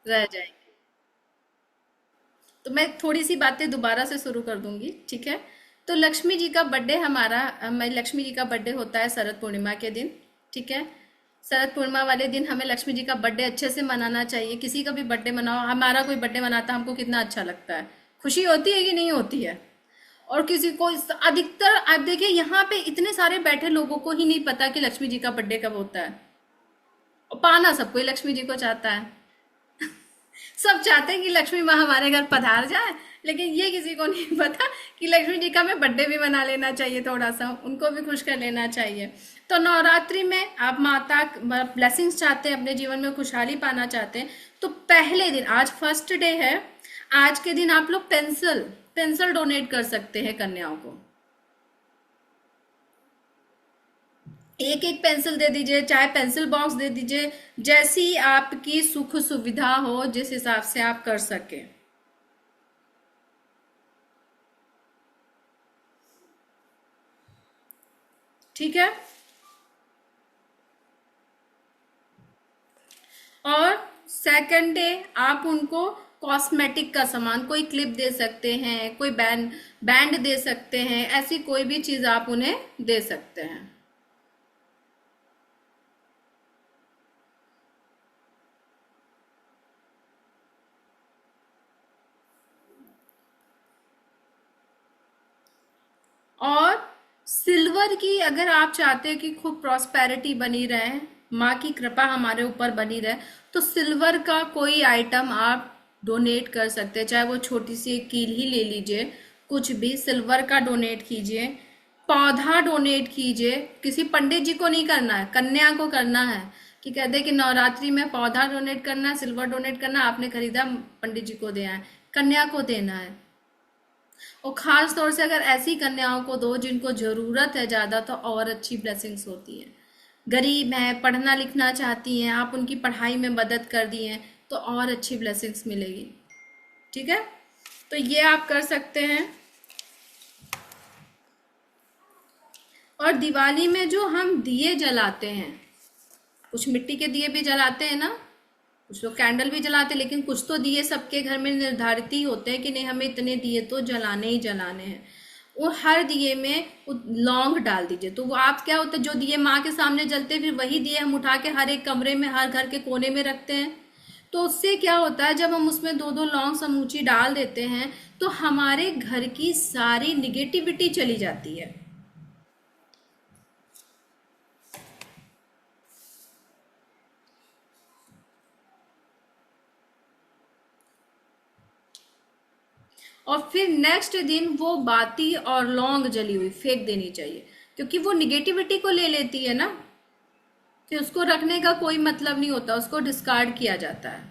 रह जाएंगे। तो मैं थोड़ी सी बातें दोबारा से शुरू कर दूंगी, ठीक है। तो लक्ष्मी जी का बर्थडे हमारा लक्ष्मी जी का बर्थडे होता है शरद पूर्णिमा के दिन, ठीक है। शरद पूर्णिमा वाले दिन हमें लक्ष्मी जी का बर्थडे अच्छे से मनाना चाहिए। किसी का भी बर्थडे मनाओ, हमारा कोई बर्थडे मनाता है हमको कितना अच्छा लगता है, खुशी होती है कि नहीं होती है। और किसी को अधिकतर आप देखिए यहाँ पे इतने सारे बैठे लोगों को ही नहीं पता कि लक्ष्मी जी का बर्थडे कब होता है। और पाना सबको ही लक्ष्मी जी को चाहता है। सब चाहते हैं कि लक्ष्मी माँ हमारे घर पधार जाए, लेकिन ये किसी को नहीं पता कि लक्ष्मी जी का हमें बर्थडे भी मना लेना चाहिए, थोड़ा सा उनको भी खुश कर लेना चाहिए। तो नवरात्रि में आप माता ब्लेसिंग्स चाहते हैं, अपने जीवन में खुशहाली पाना चाहते हैं, तो पहले दिन, आज फर्स्ट डे है, आज के दिन आप लोग पेंसिल पेंसिल डोनेट कर सकते हैं कन्याओं को। एक एक पेंसिल दे दीजिए, चाहे पेंसिल बॉक्स दे दीजिए, जैसी आपकी सुख सुविधा हो, जिस हिसाब से आप कर सके, ठीक है। और सेकंड डे आप उनको कॉस्मेटिक का सामान, कोई क्लिप दे सकते हैं, कोई बैंड बैंड दे सकते हैं, ऐसी कोई भी चीज आप उन्हें दे सकते हैं। और सिल्वर की, अगर आप चाहते हैं कि खूब प्रॉस्पेरिटी बनी रहे, माँ की कृपा हमारे ऊपर बनी रहे, तो सिल्वर का कोई आइटम आप डोनेट कर सकते हैं। चाहे वो छोटी सी एक कील ही ले लीजिए, कुछ भी सिल्वर का डोनेट कीजिए। पौधा डोनेट कीजिए। किसी पंडित जी को नहीं करना है, कन्या को करना है। कि कहते हैं कि नवरात्रि में पौधा डोनेट करना है, सिल्वर डोनेट करना है, आपने खरीदा पंडित जी को दिया है, कन्या को देना है। और खास तौर से अगर ऐसी कन्याओं को दो जिनको जरूरत है ज्यादा, तो और अच्छी ब्लेसिंग्स होती है। गरीब है, पढ़ना लिखना चाहती हैं, आप उनकी पढ़ाई में मदद कर दी हैं, तो और अच्छी ब्लेसिंग्स मिलेगी, ठीक है। तो ये आप कर सकते हैं। और दिवाली में जो हम दिए जलाते हैं, कुछ मिट्टी के दिए भी जलाते हैं ना, कुछ लोग कैंडल भी जलाते हैं, लेकिन कुछ तो दिए सबके घर में निर्धारित ही होते हैं कि नहीं, हमें इतने दिए तो जलाने ही जलाने हैं। वो हर दिए में लौंग डाल दीजिए। तो वो आप क्या होता है, जो दिए माँ के सामने जलते हैं, फिर वही दिए हम उठा के हर एक कमरे में, हर घर के कोने में रखते हैं। तो उससे क्या होता है, जब हम उसमें दो दो लौंग समूची डाल देते हैं, तो हमारे घर की सारी निगेटिविटी चली जाती है। और फिर नेक्स्ट दिन वो बाती और लौंग जली हुई फेंक देनी चाहिए, क्योंकि वो निगेटिविटी को ले लेती है ना। फिर उसको रखने का कोई मतलब नहीं होता, उसको डिस्कार्ड किया जाता है।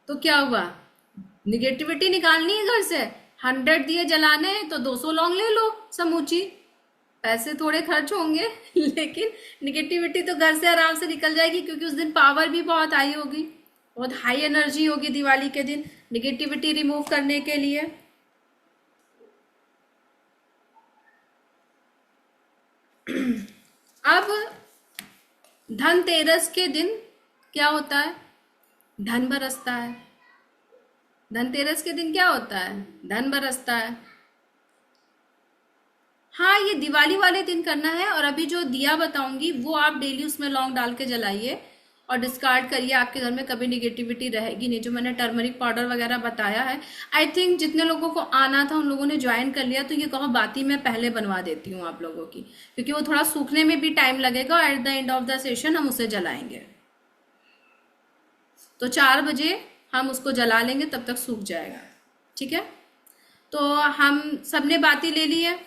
तो क्या हुआ, निगेटिविटी निकालनी है घर से, 100 दिए जलाने हैं तो 200 लौंग ले लो समूची। पैसे थोड़े खर्च होंगे लेकिन निगेटिविटी तो घर से आराम से निकल जाएगी, क्योंकि उस दिन पावर भी बहुत हाई होगी, बहुत हाई एनर्जी होगी दिवाली के दिन निगेटिविटी रिमूव करने के लिए। अब धनतेरस के दिन क्या होता है, धन बरसता है। धनतेरस के दिन क्या होता है, धन बरसता है। हाँ, ये दिवाली वाले दिन करना है। और अभी जो दिया बताऊंगी वो आप डेली उसमें लौंग डाल के जलाइए और डिस्कार्ड करिए, आपके घर में कभी निगेटिविटी रहेगी नहीं। जो मैंने टर्मरिक पाउडर वगैरह बताया है, आई थिंक जितने लोगों को आना था उन लोगों ने ज्वाइन कर लिया, तो ये कहो बाती मैं पहले बनवा देती हूँ आप लोगों की, क्योंकि वो थोड़ा सूखने में भी टाइम लगेगा, और at the end of the session हम उसे जलाएंगे। तो 4 बजे हम उसको जला लेंगे, तब तक सूख जाएगा, ठीक है। तो हम सबने बाती ले ली है,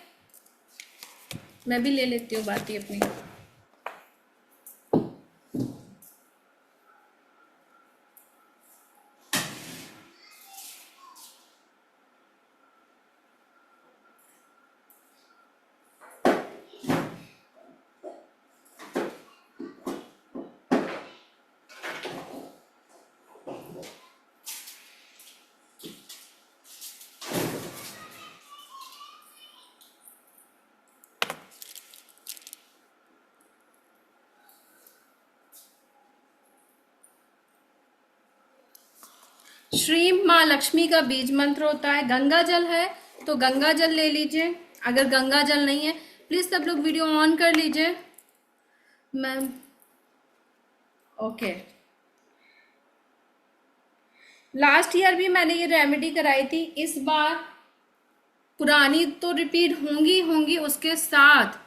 मैं भी ले लेती हूँ बाती अपनी। श्रीम माँ लक्ष्मी का बीज मंत्र होता है। गंगा जल है तो गंगा जल ले लीजिए, अगर गंगा जल नहीं है प्लीज सब लोग वीडियो ऑन कर लीजिए। मैम ओके, लास्ट ईयर भी मैंने ये रेमेडी कराई थी, इस बार पुरानी तो रिपीट होंगी होंगी, उसके साथ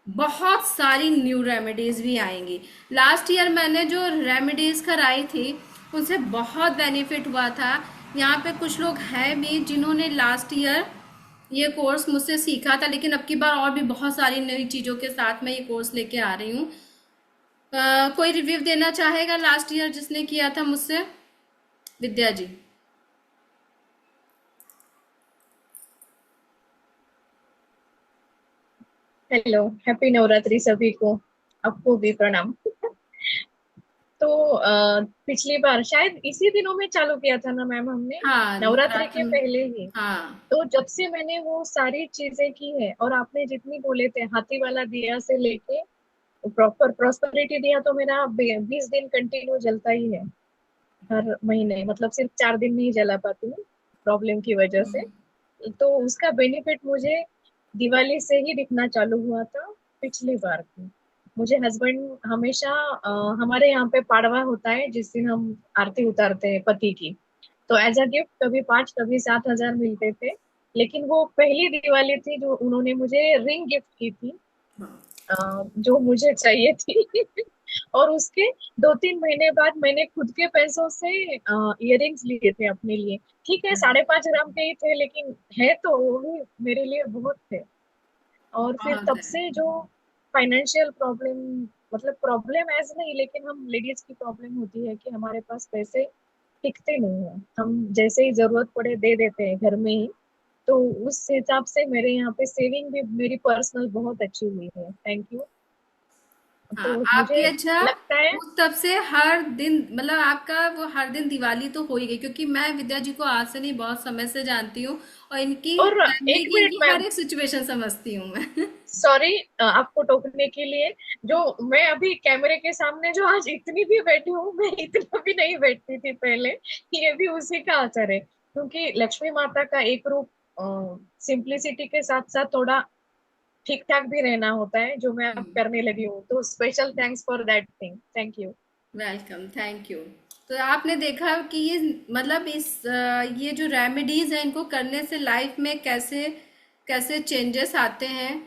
बहुत सारी न्यू रेमेडीज भी आएंगी। लास्ट ईयर मैंने जो रेमेडीज कराई थी उनसे बहुत बेनिफिट हुआ था। यहाँ पे कुछ लोग हैं भी जिन्होंने लास्ट ईयर ये कोर्स मुझसे सीखा था, लेकिन अब की बार और भी बहुत सारी नई चीज़ों के साथ मैं ये कोर्स लेके आ रही हूँ। कोई रिव्यू देना चाहेगा लास्ट ईयर जिसने किया था मुझसे? विद्या जी। हेलो, हैप्पी नवरात्रि सभी को। आपको भी प्रणाम। तो पिछली बार शायद इसी दिनों में चालू किया था ना मैम हमने, हाँ नवरात्रि नवरात्र के में। पहले ही। हाँ तो जब से मैंने वो सारी चीजें की है, और आपने जितनी बोले थे हाथी वाला दिया से लेके प्रॉपर प्रोस्पेरिटी दिया, तो मेरा 20 दिन कंटिन्यू जलता ही है हर महीने। मतलब सिर्फ 4 दिन नहीं जला पाती हूँ प्रॉब्लम की वजह से। तो उसका बेनिफिट मुझे दिवाली से ही दिखना चालू हुआ था पिछली बार की। मुझे हस्बैंड हमेशा हमारे यहाँ पे पाड़वा होता है जिस दिन हम आरती उतारते हैं पति की। तो एज अ गिफ्ट कभी 5 कभी 7 हजार मिलते थे। लेकिन वो पहली दिवाली थी जो उन्होंने मुझे रिंग गिफ्ट की थी, जो मुझे चाहिए थी। और उसके 2-3 महीने बाद मैंने खुद के पैसों से इयररिंग्स लिए थे अपने लिए। ठीक है, 5.5 ग्राम के ही थे, लेकिन है तो वो भी मेरे लिए बहुत थे। और फिर बहुत तब है। से जो फाइनेंशियल प्रॉब्लम, मतलब प्रॉब्लम ऐसे नहीं, लेकिन हम लेडीज की प्रॉब्लम होती है कि हमारे पास पैसे टिकते नहीं है। हम जैसे ही जरूरत पड़े दे देते हैं घर में ही। तो उस हिसाब से मेरे यहाँ पे सेविंग भी मेरी पर्सनल बहुत अच्छी हुई है, थैंक यू। हाँ तो आपकी, मुझे अच्छा लगता है। उस तब से हर दिन मतलब आपका वो हर दिन दिवाली तो हो ही गई, क्योंकि मैं विद्या जी को आज से नहीं बहुत समय से जानती हूँ और इनकी और फैमिली एक की मिनट इनकी हर मैम, एक सिचुएशन समझती हूँ मैं। सॉरी आपको टोकने के लिए। जो मैं अभी कैमरे के सामने जो आज इतनी भी बैठी हूँ, मैं इतना भी नहीं बैठती थी पहले। ये भी उसी का असर है, क्योंकि लक्ष्मी माता का एक रूप सिंप्लिसिटी के साथ साथ थोड़ा ठीक ठाक भी रहना होता है, जो मैं अब करने लगी हूँ। तो special thanks for that thing, thank you. Welcome, thank you. तो आपने देखा कि ये मतलब ये जो रेमेडीज हैं इनको करने से लाइफ में कैसे कैसे चेंजेस आते हैं।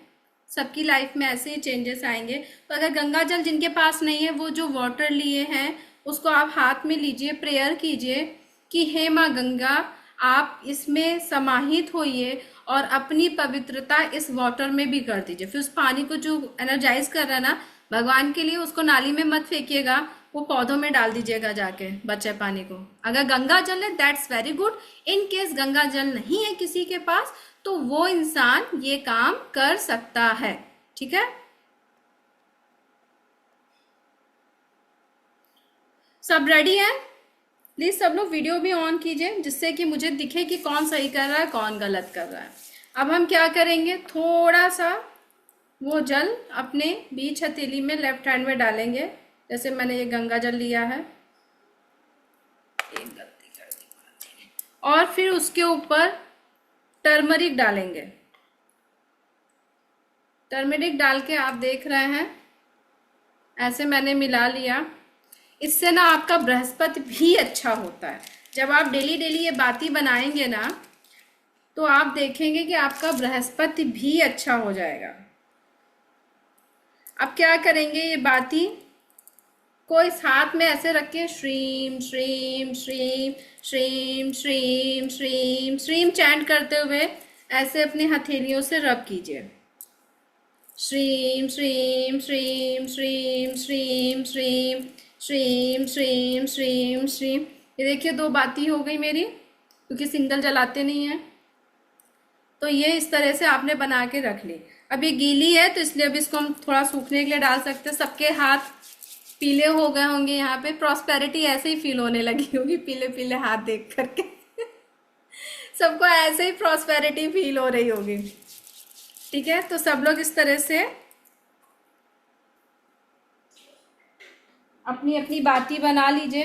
सबकी लाइफ में ऐसे ही चेंजेस आएंगे। तो अगर गंगा जल जिनके पास नहीं है वो जो वाटर लिए हैं उसको आप हाथ में लीजिए, प्रेयर कीजिए कि हे माँ गंगा, आप इसमें समाहित होइए और अपनी पवित्रता इस वाटर में भी कर दीजिए। फिर उस पानी को जो एनर्जाइज कर रहा है ना भगवान के लिए, उसको नाली में मत फेंकिएगा, वो पौधों में डाल दीजिएगा जाके बचे पानी को। अगर गंगा जल है that's very good. In case Ganga जल नहीं है किसी के पास तो वो इंसान ये काम कर सकता है। ठीक है, सब रेडी है? प्लीज सब लोग वीडियो भी ऑन कीजिए जिससे कि मुझे दिखे कि कौन सही कर रहा है कौन गलत कर रहा है। अब हम क्या करेंगे, थोड़ा सा वो जल अपने बीच हथेली में लेफ्ट हैंड में डालेंगे, जैसे मैंने ये गंगा जल लिया है। एक गलती कर दी। और फिर उसके ऊपर टर्मरिक डालेंगे। टर्मरिक डाल के आप देख रहे हैं ऐसे मैंने मिला लिया। इससे ना आपका बृहस्पति भी अच्छा होता है। जब आप डेली डेली ये बाती बनाएंगे ना तो आप देखेंगे कि आपका बृहस्पति भी अच्छा हो जाएगा। अब क्या करेंगे, ये बाती को इस हाथ में ऐसे रख के श्रीम श्रीम श्रीम श्रीम श्रीम श्रीम श्रीम चैंट करते हुए ऐसे अपनी हथेलियों से रब कीजिए। श्रीम श्रीम श्रीम श्रीम श्रीम श्रीम श्रीम श्रीम श्रीम श्रीम। ये देखिए दो बाती हो गई मेरी, क्योंकि सिंगल जलाते नहीं है। तो ये इस तरह से आपने बना के रख ली। अब ये गीली है तो इसलिए अब इसको हम थोड़ा सूखने के लिए डाल सकते हैं। सबके हाथ पीले हो गए होंगे, यहाँ पे प्रॉस्पेरिटी ऐसे ही फील होने लगी होगी पीले पीले हाथ देख करके। सबको ऐसे ही प्रॉस्पेरिटी फील हो रही होगी। ठीक है, तो सब लोग इस तरह से अपनी अपनी बाती बना लीजिए।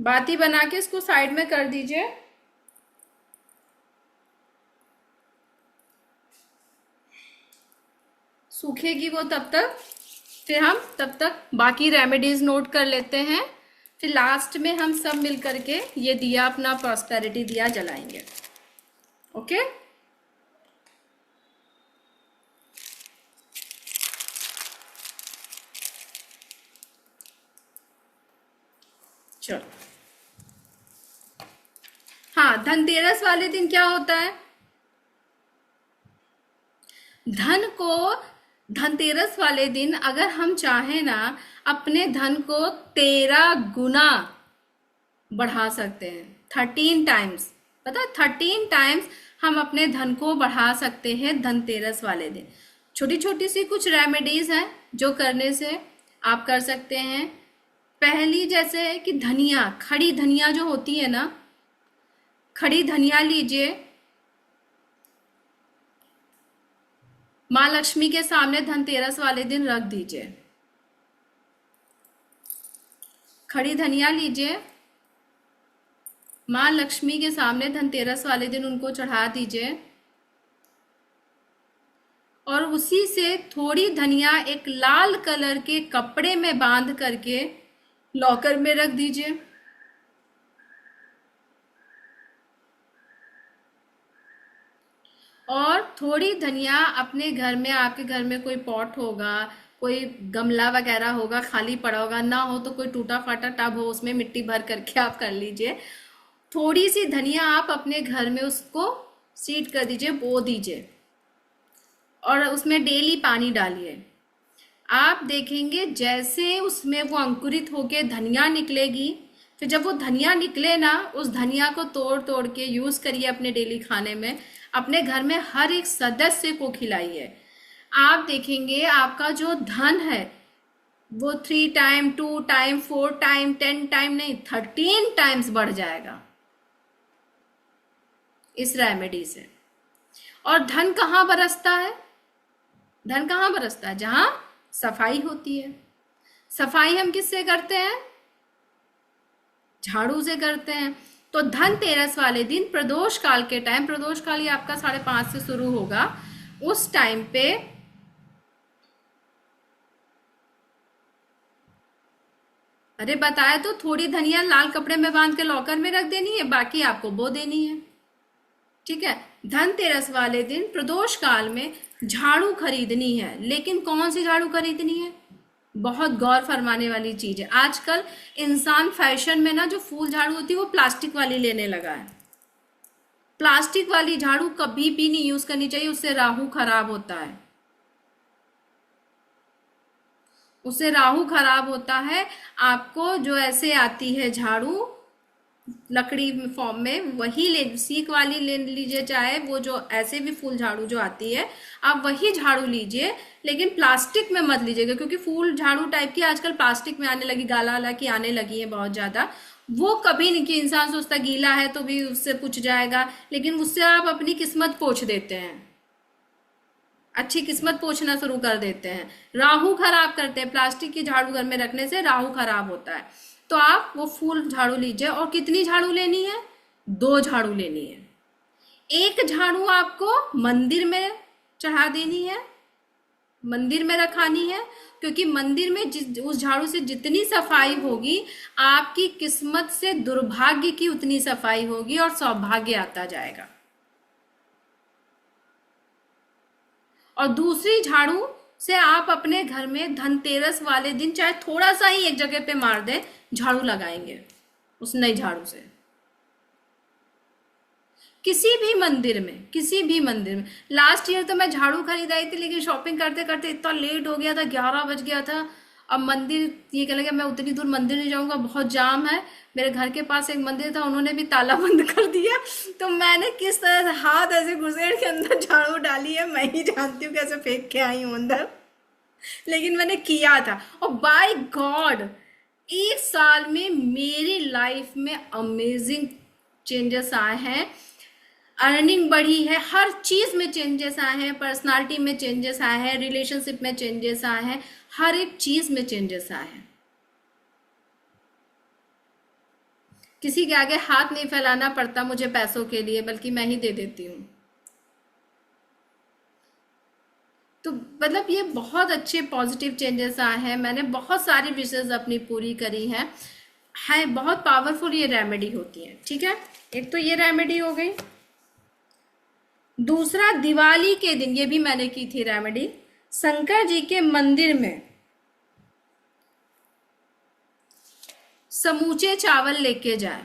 बाती बना के इसको साइड में कर दीजिए। सूखेगी वो तब तक, फिर हम तब तक बाकी रेमेडीज नोट कर लेते हैं। फिर लास्ट में हम सब मिल करके ये दिया, अपना प्रॉस्पेरिटी दिया जलाएंगे। ओके। चलो। हाँ, धनतेरस वाले दिन क्या होता है? धन को धनतेरस वाले दिन अगर हम चाहें ना, अपने धन को 13 गुना बढ़ा सकते हैं। 13 टाइम्स, पता है, 13 टाइम्स हम अपने धन को बढ़ा सकते हैं धनतेरस वाले दिन। छोटी छोटी सी कुछ रेमेडीज हैं जो करने से आप कर सकते हैं। पहली जैसे है कि धनिया, खड़ी धनिया जो होती है ना, खड़ी धनिया लीजिए, माँ लक्ष्मी के सामने धनतेरस वाले दिन रख दीजिए। खड़ी धनिया लीजिए, माँ लक्ष्मी के सामने धनतेरस वाले दिन उनको चढ़ा दीजिए, और उसी से थोड़ी धनिया एक लाल कलर के कपड़े में बांध करके लॉकर में रख दीजिए। और थोड़ी धनिया अपने घर में, आपके घर में कोई पॉट होगा, कोई गमला वगैरह होगा खाली पड़ा होगा, ना हो तो कोई टूटा फाटा टब हो, उसमें मिट्टी भर करके आप कर लीजिए। थोड़ी सी धनिया आप अपने घर में उसको सीड कर दीजिए, बो दीजिए, और उसमें डेली पानी डालिए। आप देखेंगे जैसे उसमें वो अंकुरित होके धनिया निकलेगी, फिर जब वो धनिया निकले ना, उस धनिया को तोड़ तोड़ के यूज करिए अपने डेली खाने में, अपने घर में हर एक सदस्य को खिलाइए। आप देखेंगे आपका जो धन है वो 3 टाइम, 2 टाइम, 4 टाइम, 10 टाइम नहीं, 13 टाइम्स बढ़ जाएगा इस रेमेडी से। और धन कहाँ बरसता है? धन कहाँ बरसता है? जहां सफाई होती है। सफाई हम किससे करते हैं? झाड़ू से करते हैं। तो धनतेरस वाले दिन प्रदोष काल के टाइम, प्रदोष काल ये आपका 5:30 से शुरू होगा, उस टाइम पे अरे बताया तो, थोड़ी धनिया लाल कपड़े में बांध के लॉकर में रख देनी है, बाकी आपको बो देनी है। ठीक है। धनतेरस वाले दिन प्रदोष काल में झाड़ू खरीदनी है, लेकिन कौन सी झाड़ू खरीदनी है? बहुत गौर फरमाने वाली चीज है। आजकल इंसान फैशन में ना, जो फूल झाड़ू होती है वो प्लास्टिक वाली लेने लगा है। प्लास्टिक वाली झाड़ू कभी भी नहीं यूज करनी चाहिए, उससे राहु खराब होता है। उससे राहु खराब होता है। आपको जो ऐसे आती है झाड़ू लकड़ी फॉर्म में, वही ले, सीक वाली ले लीजिए, चाहे वो जो ऐसे भी फूल झाड़ू जो आती है, आप वही झाड़ू लीजिए, लेकिन प्लास्टिक में मत लीजिएगा, क्योंकि फूल झाड़ू टाइप की आजकल प्लास्टिक में आने लगी, गाला वाला की आने लगी है बहुत ज्यादा। वो कभी नहीं, कि इंसान सोचता गीला है तो भी उससे पूछ जाएगा, लेकिन उससे आप अपनी किस्मत पोंछ देते हैं, अच्छी किस्मत पोंछना शुरू कर देते हैं, राहु खराब करते हैं। प्लास्टिक की झाड़ू घर में रखने से राहु खराब होता है। तो आप वो फूल झाड़ू लीजिए। और कितनी झाड़ू लेनी है? 2 झाड़ू लेनी है। एक झाड़ू आपको मंदिर में चढ़ा देनी है, मंदिर में रखानी है, क्योंकि मंदिर में उस झाड़ू से जितनी सफाई होगी, आपकी किस्मत से दुर्भाग्य की उतनी सफाई होगी और सौभाग्य आता जाएगा। और दूसरी झाड़ू से आप अपने घर में धनतेरस वाले दिन चाहे थोड़ा सा ही एक जगह पे मार दें, झाड़ू लगाएंगे उस नई झाड़ू से। किसी भी मंदिर में, किसी भी मंदिर में। लास्ट ईयर तो मैं झाड़ू खरीद आई थी, लेकिन शॉपिंग करते करते इतना लेट हो गया था, 11 बज गया था। अब मंदिर ये कहने लगा मैं उतनी दूर मंदिर नहीं जाऊंगा, बहुत जाम है। मेरे घर के पास एक मंदिर था, उन्होंने भी ताला बंद कर दिया। तो मैंने किस तरह से हाथ ऐसे घुसेड़ के अंदर झाड़ू डाली है, मैं ही जानती हूँ कैसे फेंक के आई हूँ अंदर, लेकिन मैंने किया था। और बाय गॉड, 1 साल में मेरी लाइफ में अमेजिंग चेंजेस आए हैं। अर्निंग बढ़ी है, हर चीज में चेंजेस आए हैं, पर्सनालिटी में चेंजेस आए हैं, रिलेशनशिप में चेंजेस आए हैं, हर एक चीज में चेंजेस आए हैं। किसी के आगे हाथ नहीं फैलाना पड़ता मुझे पैसों के लिए, बल्कि मैं ही दे देती हूँ। तो मतलब ये बहुत अच्छे पॉजिटिव चेंजेस आए हैं। मैंने बहुत सारी विशेष अपनी पूरी करी हैं। है बहुत पावरफुल ये रेमेडी होती है, ठीक है। एक तो ये रेमेडी हो गई। दूसरा, दिवाली के दिन ये भी मैंने की थी रेमेडी। शंकर जी के मंदिर में समूचे चावल लेके जाए,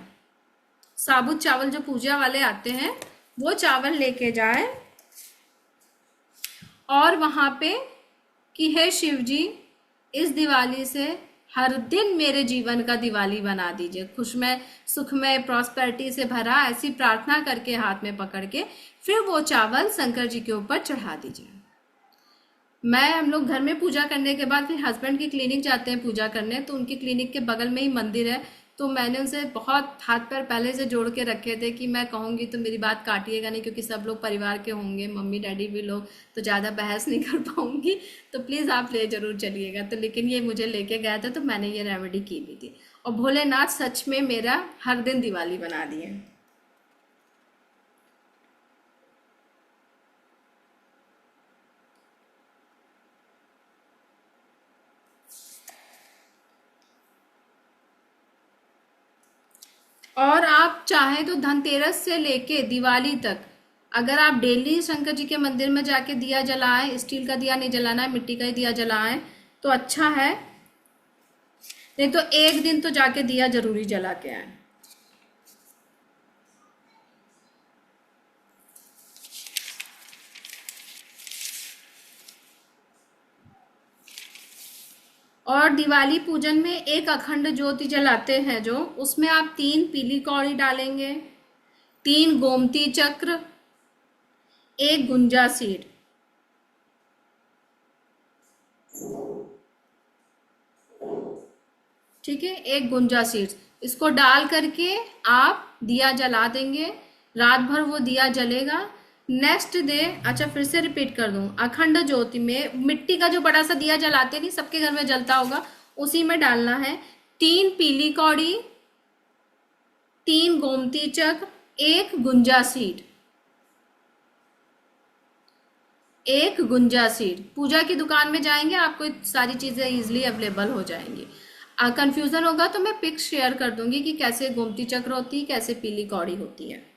साबुत चावल जो पूजा वाले आते हैं वो चावल लेके जाए, और वहां पे कि हे शिव जी, इस दिवाली से हर दिन मेरे जीवन का दिवाली बना दीजिए, खुशमय सुखमय प्रॉस्पेरिटी से भरा, ऐसी प्रार्थना करके हाथ में पकड़ के फिर वो चावल शंकर जी के ऊपर चढ़ा दीजिए। हम लोग घर में पूजा करने के बाद फिर हस्बैंड की क्लिनिक जाते हैं पूजा करने, तो उनकी क्लिनिक के बगल में ही मंदिर है। तो मैंने उनसे बहुत हाथ पैर पहले से जोड़ के रखे थे कि मैं कहूँगी तो मेरी बात काटिएगा नहीं, क्योंकि सब लोग परिवार के होंगे, मम्मी डैडी भी लोग, तो ज़्यादा बहस नहीं कर पाऊंगी, तो प्लीज़ आप ले जरूर चलिएगा। तो लेकिन ये मुझे लेके गया था, तो मैंने ये रेमेडी की भी थी, और भोलेनाथ सच में मेरा हर दिन दिवाली बना दिए। और आप चाहें तो धनतेरस से लेके दिवाली तक अगर आप डेली शंकर जी के मंदिर में जाके दिया जलाएं, स्टील का दिया नहीं जलाना है, मिट्टी का ही दिया जलाएं तो अच्छा है। नहीं तो एक दिन तो जाके दिया जरूरी जला के आए। और दिवाली पूजन में एक अखंड ज्योति जलाते हैं जो, उसमें आप 3 पीली कौड़ी डालेंगे, 3 गोमती चक्र, 1 गुंजा सीड, ठीक है, 1 गुंजा सीड्स, इसको डाल करके आप दिया जला देंगे। रात भर वो दिया जलेगा। नेक्स्ट डे, अच्छा फिर से रिपीट कर दूं, अखंड ज्योति में मिट्टी का जो बड़ा सा दिया जलाते नहीं, सबके घर में जलता होगा, उसी में डालना है 3 पीली कौड़ी, 3 गोमती चक्र, 1 गुंजा सीड, 1 गुंजा सीड। पूजा की दुकान में जाएंगे आपको सारी चीजें इजिली अवेलेबल हो जाएंगी। कंफ्यूजन होगा तो मैं पिक्स शेयर कर दूंगी कि कैसे गोमती चक्र होती है, कैसे पीली कौड़ी होती है।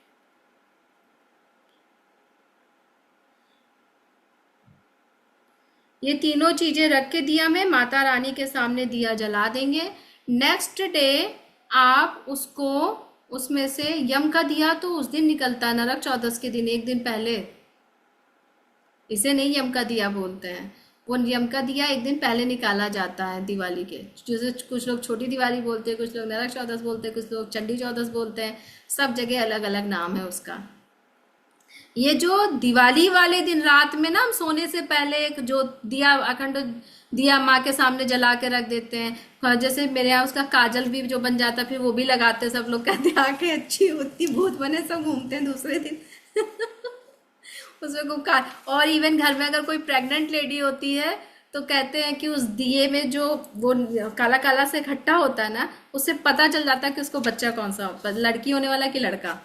ये तीनों चीजें रख के दिया में माता रानी के सामने दिया जला देंगे। नेक्स्ट डे आप उसको, उसमें से यम का दिया तो उस दिन निकलता है, नरक चौदस के दिन, एक दिन पहले। इसे नहीं यम का दिया बोलते हैं, वो यम का दिया एक दिन पहले निकाला जाता है दिवाली के। जैसे कुछ लोग छोटी दिवाली बोलते हैं, कुछ लोग नरक चौदस बोलते हैं, कुछ लोग चंडी चौदस बोलते हैं, सब जगह अलग अलग नाम है उसका। ये जो दिवाली वाले दिन रात में ना, हम सोने से पहले एक जो दिया अखंड दिया माँ के सामने जला के रख देते हैं, जैसे मेरे यहाँ उसका काजल भी जो बन जाता है, फिर वो भी लगाते हैं, सब लोग कहते हैं आंखें अच्छी होती, भूत बने सब घूमते हैं दूसरे दिन उसमें खूब और इवन घर में अगर कोई प्रेग्नेंट लेडी होती है तो कहते हैं कि उस दिए में जो वो काला काला से इकट्ठा होता है ना, उससे पता चल जाता है कि उसको बच्चा कौन सा होता है, लड़की होने वाला कि लड़का,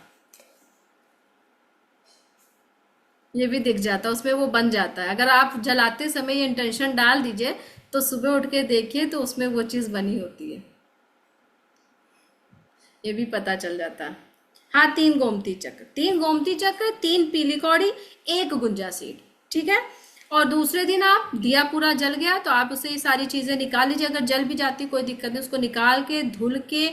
ये भी दिख जाता है, उसमें वो बन जाता है। अगर आप जलाते समय ये इंटेंशन डाल दीजिए तो सुबह उठ के देखिए तो उसमें वो चीज बनी होती है, ये भी पता चल जाता है। हाँ, 3 गोमती चक्र, 3 गोमती चक्र, 3 पीली कौड़ी, 1 गुंजा सीड, ठीक है। और दूसरे दिन आप दिया पूरा जल गया तो आप उसे ये सारी चीजें निकाल लीजिए। अगर जल भी जाती कोई दिक्कत नहीं, उसको निकाल के धुल के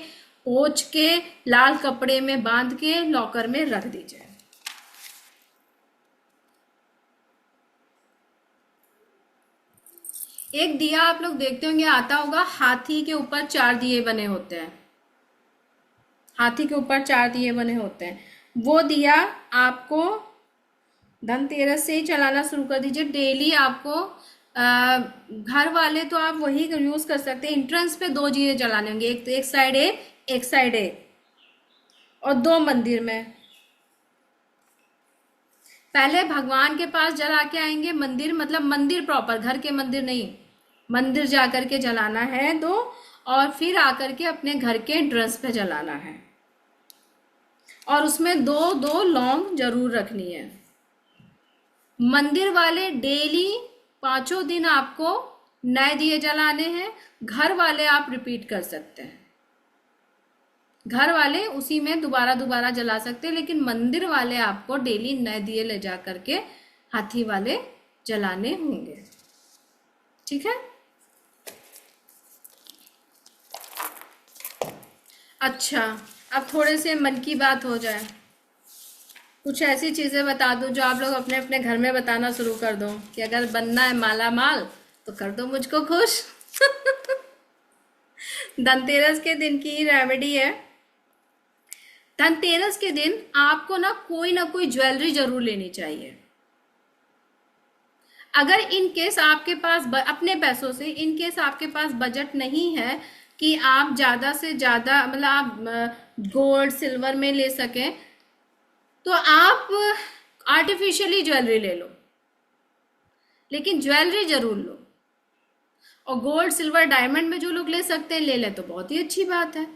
पोंछ के लाल कपड़े में बांध के लॉकर में रख दीजिए। एक दिया आप लोग देखते होंगे, आता होगा, हाथी के ऊपर 4 दिए बने होते हैं, हाथी के ऊपर 4 दिए बने होते हैं। वो दिया आपको धनतेरस से ही चलाना शुरू कर दीजिए। डेली आपको घर वाले तो आप वही यूज कर सकते हैं। एंट्रेंस पे 2 दिए जलाने होंगे, एक साइड एक साइड और 2 मंदिर में। पहले भगवान के पास जला के आएंगे, मंदिर मतलब मंदिर प्रॉपर, घर के मंदिर नहीं, मंदिर जाकर के जलाना है 2, और फिर आकर के अपने घर के एंट्रेंस पे जलाना है। और उसमें दो दो लौंग जरूर रखनी है। मंदिर वाले डेली 5 दिन आपको नए दिए जलाने हैं। घर वाले आप रिपीट कर सकते हैं, घर वाले उसी में दोबारा दोबारा जला सकते हैं, लेकिन मंदिर वाले आपको डेली नए दिए ले जा करके हाथी वाले जलाने होंगे। ठीक है। अच्छा, अब थोड़े से मन की बात हो जाए। कुछ ऐसी चीजें बता दो जो आप लोग अपने अपने घर में बताना शुरू कर दो कि अगर बनना है माला माल तो कर दो मुझको खुश। धनतेरस के दिन की रेमेडी है। धनतेरस के दिन आपको ना कोई ज्वेलरी जरूर लेनी चाहिए। अगर इन केस आपके पास अपने पैसों से इन केस आपके पास बजट नहीं है कि आप ज्यादा से ज्यादा मतलब आप गोल्ड सिल्वर में ले सकें, तो आप आर्टिफिशियली ज्वेलरी ले लो, लेकिन ज्वेलरी जरूर लो। और गोल्ड सिल्वर डायमंड में जो लोग ले सकते हैं ले ले, तो बहुत ही अच्छी बात है।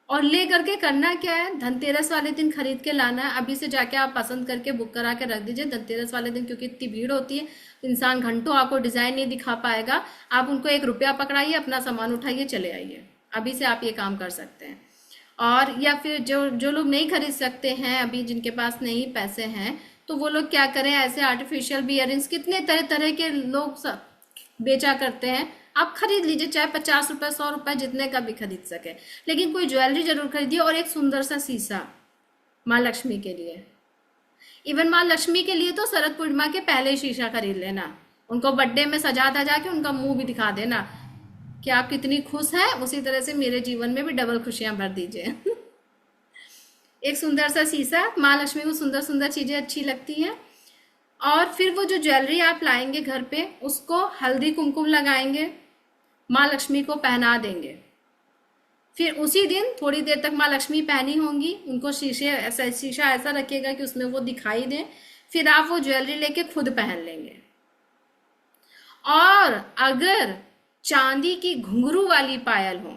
और ले करके करना क्या है, धनतेरस वाले दिन खरीद के लाना है। अभी से जाके आप पसंद करके बुक करा के रख दीजिए धनतेरस वाले दिन, क्योंकि इतनी भीड़ होती है इंसान घंटों आपको डिजाइन नहीं दिखा पाएगा। आप उनको 1 रुपया पकड़ाइए, अपना सामान उठाइए, चले आइए। अभी से आप ये काम कर सकते हैं। और या फिर जो जो लोग नहीं खरीद सकते हैं अभी, जिनके पास नहीं पैसे हैं, तो वो लोग क्या करें, ऐसे आर्टिफिशियल बियरिंग्स कितने तरह तरह के लोग सब बेचा करते हैं, आप खरीद लीजिए, चाहे 50 रुपए 100 रुपए जितने का भी खरीद सके, लेकिन कोई ज्वेलरी जरूर खरीदिए। और एक सुंदर सा शीशा माँ लक्ष्मी के लिए। इवन माँ लक्ष्मी के लिए तो शरद पूर्णिमा के पहले ही शीशा खरीद लेना, उनको बर्थडे में सजा धजा के उनका मुंह भी दिखा देना कि आप कितनी खुश हैं। उसी तरह से मेरे जीवन में भी डबल खुशियां भर दीजिए। एक सुंदर सा शीशा, माँ लक्ष्मी को सुंदर सुंदर चीजें अच्छी लगती हैं। और फिर वो जो ज्वेलरी आप लाएंगे घर पे, उसको हल्दी कुमकुम लगाएंगे, माँ लक्ष्मी को पहना देंगे। फिर उसी दिन थोड़ी देर तक माँ लक्ष्मी पहनी होंगी, उनको शीशा ऐसा रखिएगा कि उसमें वो दिखाई दे। फिर आप वो ज्वेलरी लेके खुद पहन लेंगे। और अगर चांदी की घुंघरू वाली पायल हो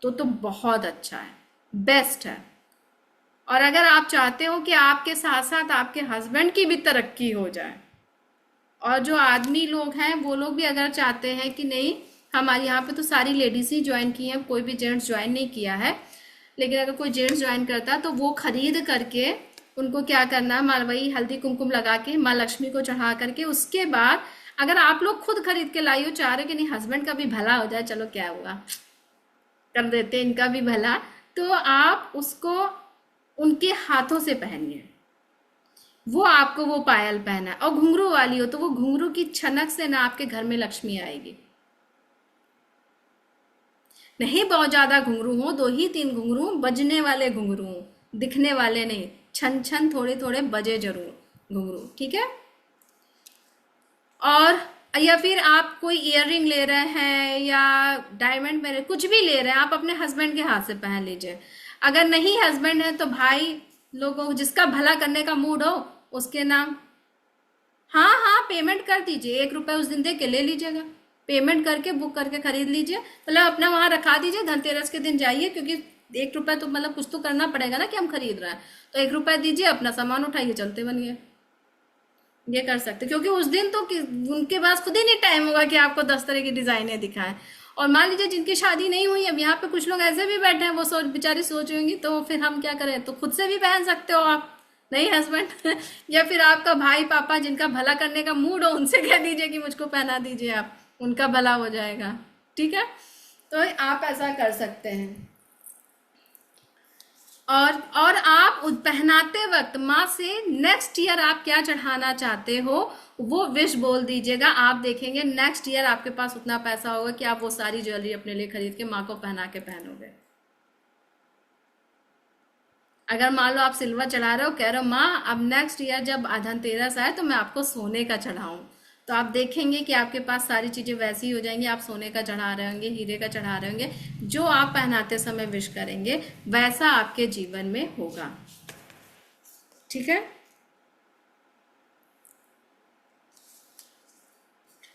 तो बहुत अच्छा है, बेस्ट है। और अगर आप चाहते हो कि आपके साथ साथ आपके हस्बैंड की भी तरक्की हो जाए, और जो आदमी लोग हैं वो लोग भी अगर चाहते हैं कि नहीं, हमारे यहाँ पे तो सारी लेडीज ही ज्वाइन की हैं, कोई भी जेंट्स ज्वाइन नहीं किया है, लेकिन अगर कोई जेंट्स ज्वाइन करता है तो वो खरीद करके उनको क्या करना है, मालवई हल्दी कुमकुम लगा के माँ लक्ष्मी को चढ़ा करके, उसके बाद अगर आप लोग खुद खरीद के लाई हो, चाह रहे कि नहीं हस्बैंड का भी भला हो जाए, चलो क्या हुआ, कर देते इनका भी भला, तो आप उसको उनके हाथों से पहनिए। वो आपको वो पायल पहना है, और घुंघरू वाली हो तो वो घुंघरू की छनक से ना आपके घर में लक्ष्मी आएगी। नहीं बहुत ज्यादा घुंघरू हो, 2 ही 3 घुंघरू, बजने वाले घुंघरू, दिखने वाले नहीं, छन छन थोड़े थोड़े बजे जरूर घुंघरू, ठीक है। और या फिर आप कोई इयररिंग ले रहे हैं या डायमंड में कुछ भी ले रहे हैं, आप अपने हस्बैंड के हाथ से पहन लीजिए। अगर नहीं हस्बैंड है तो भाई लोगों जिसका भला करने का मूड हो उसके नाम, हाँ हाँ पेमेंट कर दीजिए, 1 रुपए उस दिन दे के ले लीजिएगा, पेमेंट करके बुक करके खरीद लीजिए, मतलब अपना वहां रखा दीजिए, धनतेरस के दिन जाइए, क्योंकि 1 रुपए तो मतलब कुछ तो करना पड़ेगा ना कि हम खरीद रहे हैं, तो 1 रुपए दीजिए, अपना सामान उठाइए, चलते बनिए। ये कर सकते, क्योंकि उस दिन तो उनके पास खुद ही नहीं टाइम होगा कि आपको 10 तरह की डिजाइनें दिखाएं। और मान लीजिए जिनकी शादी नहीं हुई, अब यहाँ पे कुछ लोग ऐसे भी बैठे हैं, वो बेचारी सोच होंगी, तो फिर हम क्या करें, तो खुद से भी पहन सकते हो आप, नहीं हस्बैंड या फिर आपका भाई पापा जिनका भला करने का मूड हो, उनसे कह दीजिए कि मुझको पहना दीजिए आप, उनका भला हो जाएगा, ठीक है। तो आप ऐसा कर सकते हैं। और आप पहनाते वक्त माँ से नेक्स्ट ईयर आप क्या चढ़ाना चाहते हो वो विश बोल दीजिएगा। आप देखेंगे नेक्स्ट ईयर आपके पास उतना पैसा होगा कि आप वो सारी ज्वेलरी अपने लिए खरीद के माँ को पहना के पहनोगे। अगर मान लो आप सिल्वर चढ़ा रहे हो, कह रहे हो माँ अब नेक्स्ट ईयर जब धनतेरस आए तो मैं आपको सोने का चढ़ाऊं, तो आप देखेंगे कि आपके पास सारी चीजें वैसी हो जाएंगी, आप सोने का चढ़ा रहे होंगे, हीरे का चढ़ा रहे होंगे, जो आप पहनाते समय विश करेंगे वैसा आपके जीवन में होगा, ठीक है।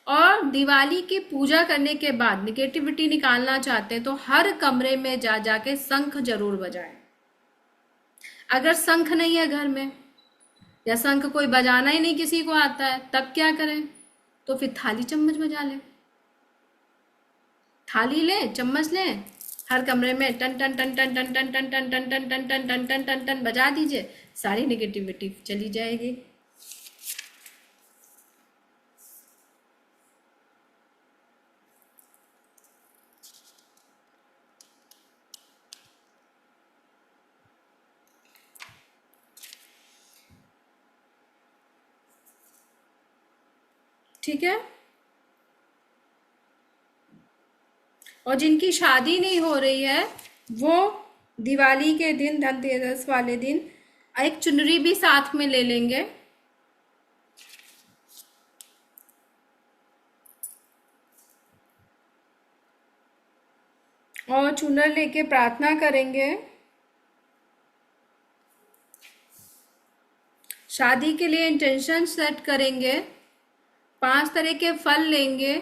और दिवाली की पूजा करने के बाद निगेटिविटी निकालना चाहते हैं तो हर कमरे में जा जाके शंख जरूर बजाएं। अगर शंख नहीं है घर में, या शंख कोई बजाना ही नहीं किसी को आता है, तब क्या करें? तो फिर थाली चम्मच बजा लें। थाली लें, चम्मच लें, हर कमरे में टन टन टन टन टन टन टन टन टन टन टन टन टन टन टन टन बजा दीजिए, सारी नेगेटिविटी चली जाएगी। ठीक है। और जिनकी शादी नहीं हो रही है, वो दिवाली के दिन, धनतेरस वाले दिन, एक चुनरी भी साथ में ले लेंगे। और चुनर लेके प्रार्थना करेंगे। शादी के लिए इंटेंशन सेट करेंगे। 5 तरह के फल लेंगे।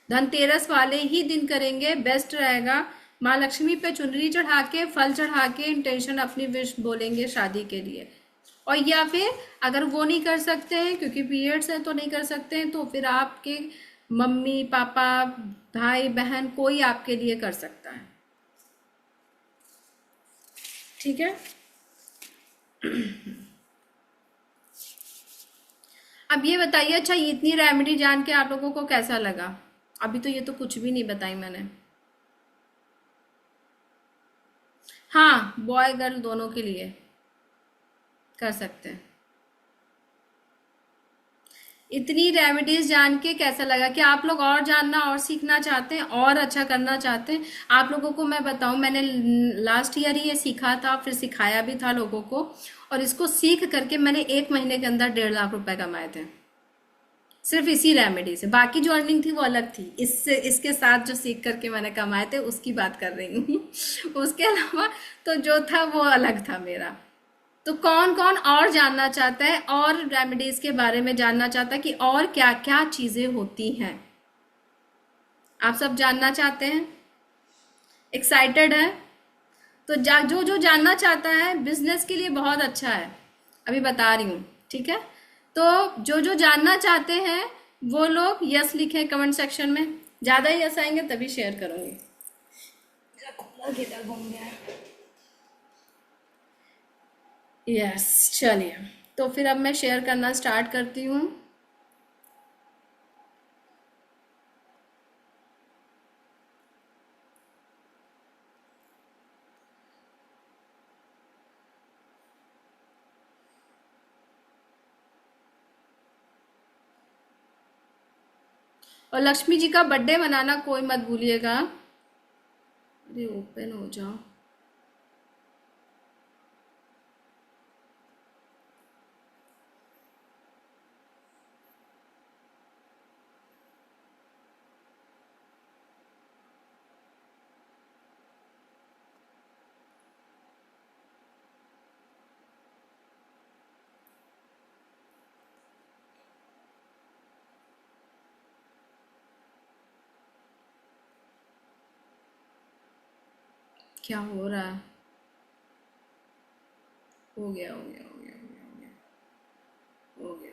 धनतेरस वाले ही दिन करेंगे, बेस्ट रहेगा। माँ लक्ष्मी पे चुनरी चढ़ा के, फल चढ़ा के इंटेंशन, अपनी विश बोलेंगे शादी के लिए। और या फिर अगर वो नहीं कर सकते हैं क्योंकि पीरियड्स हैं तो नहीं कर सकते हैं, तो फिर आपके मम्मी पापा, भाई बहन, कोई आपके लिए कर सकता है। ठीक है। अब ये बताइए, अच्छा ये इतनी रेमेडी जान के आप लोगों को कैसा लगा? अभी तो ये तो कुछ भी नहीं बताई मैंने। हाँ, बॉय गर्ल दोनों के लिए कर सकते हैं। इतनी रेमेडीज जान के कैसा लगा? कि आप लोग और जानना और सीखना चाहते हैं, और अच्छा करना चाहते हैं? आप लोगों को मैं बताऊं, मैंने लास्ट ईयर ही ये सीखा था, फिर सिखाया भी था लोगों को, और इसको सीख करके मैंने 1 महीने के अंदर 1.5 लाख रुपए कमाए थे, सिर्फ इसी रेमेडी से। बाकी जो अर्निंग थी वो अलग थी, इससे इसके साथ जो सीख करके मैंने कमाए थे उसकी बात कर रही हूँ। उसके अलावा तो जो था वो अलग था मेरा। तो कौन कौन और जानना चाहता है, और रेमेडीज के बारे में जानना चाहता है कि और क्या क्या चीजें होती हैं? आप सब जानना चाहते हैं, एक्साइटेड है? तो जो जो जानना चाहता है, बिजनेस के लिए बहुत अच्छा है, अभी बता रही हूँ। ठीक है। तो जो जो जानना चाहते हैं वो लोग यस लिखें कमेंट सेक्शन में। ज्यादा यस आएंगे तभी शेयर करूंगी। मेरा कूलर किधर घूम गया है? यस, चलिए। तो फिर अब मैं शेयर करना स्टार्ट करती हूँ। और लक्ष्मी जी का बर्थडे मनाना कोई मत भूलिएगा। अरे ओपन हो जाओ। क्या हो रहा है? हो गया, हो गया, हो गया, हो गया, हो गया, हो गया।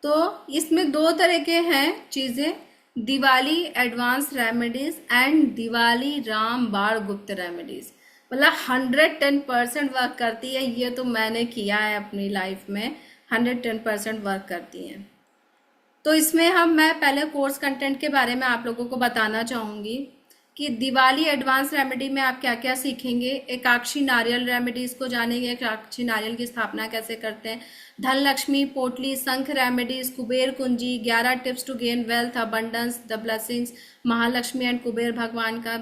तो इसमें 2 तरह के हैं चीजें, Diwali advance remedies and Diwali Ram बाण गुप्त रेमेडीज। मतलब 110% वर्क करती है, ये तो मैंने किया है अपनी लाइफ में, 110% वर्क करती हैं। तो इसमें मैं पहले कोर्स कंटेंट के बारे में आप लोगों को बताना चाहूँगी कि दिवाली एडवांस रेमेडी में आप क्या क्या सीखेंगे। एकाक्षी नारियल रेमेडीज को जानेंगे, एकाक्षी नारियल की स्थापना कैसे करते हैं। धन लक्ष्मी पोटली शंख remedies, Kuber Kunji, 11 tips to gain wealth abundance the blessings, Mahalakshmi and Kuber भगवान का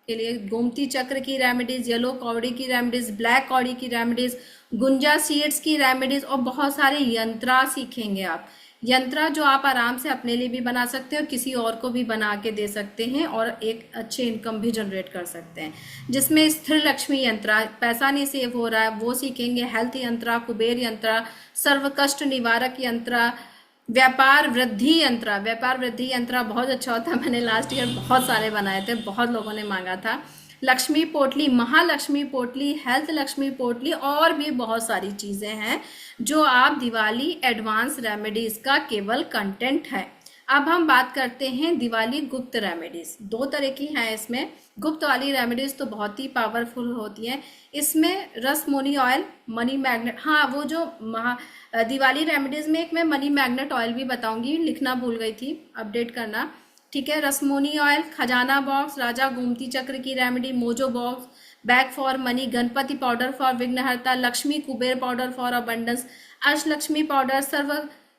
के लिए, गोमती चक्र की रेमेडीज, येलो कौड़ी की रेमेडीज, ब्लैक कौड़ी की रेमेडीज, गुंजा सीड्स की रेमेडीज, और बहुत सारे यंत्रा सीखेंगे आप। यंत्रा जो आप आराम से अपने लिए भी बना सकते हैं और किसी और को भी बना के दे सकते हैं, और एक अच्छे इनकम भी जनरेट कर सकते हैं। जिसमें स्थिर लक्ष्मी यंत्रा, पैसा नहीं सेव हो रहा है, वो सीखेंगे। हेल्थ यंत्रा, कुबेर यंत्रा, सर्व कष्ट निवारक यंत्रा, व्यापार वृद्धि यंत्र, व्यापार वृद्धि यंत्र बहुत अच्छा होता है, मैंने लास्ट ईयर बहुत सारे बनाए थे, बहुत लोगों ने मांगा था। लक्ष्मी पोटली, महालक्ष्मी पोटली, हेल्थ लक्ष्मी पोटली, और भी बहुत सारी चीजें हैं जो आप दिवाली एडवांस रेमेडीज का केवल कंटेंट है। अब हम बात करते हैं दिवाली गुप्त रेमेडीज। दो तरह की हैं इसमें। गुप्त वाली रेमेडीज तो बहुत ही पावरफुल होती हैं। इसमें रसमोनी ऑयल, मनी मैग्नेट, हाँ वो जो दिवाली रेमेडीज में एक मैं मनी मैग्नेट ऑयल भी बताऊंगी, लिखना भूल गई थी, अपडेट करना, ठीक है। रसमोनी ऑयल, खजाना बॉक्स, राजा गोमती चक्र की remedy, mojo box, bag for money, Ganpati powder for विघ्नहर्ता, Lakshmi Kuber powder for abundance, Ashtalakshmi powder, सर्व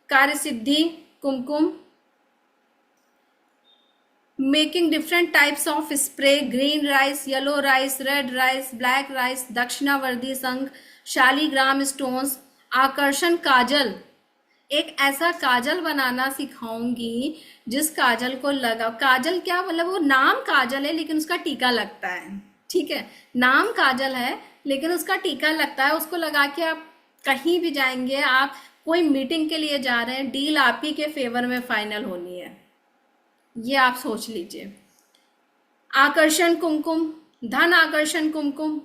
कार्य सिद्धि कुमकुम, making different types of spray, green rice, yellow rice, red rice, black rice, दक्षिणावर्ती संघ, शालीग्राम स्टोन्स, आकर्षण काजल, एक ऐसा काजल बनाना सिखाऊंगी जिस काजल को लगा, काजल क्या मतलब, वो नाम काजल है लेकिन उसका टीका लगता है, ठीक है, नाम काजल है लेकिन उसका टीका लगता है, उसको लगा के आप कहीं भी जाएंगे, आप कोई मीटिंग के लिए जा रहे हैं, डील आप ही के फेवर में फाइनल होनी है, ये आप सोच लीजिए। आकर्षण कुमकुम, धन आकर्षण कुमकुम,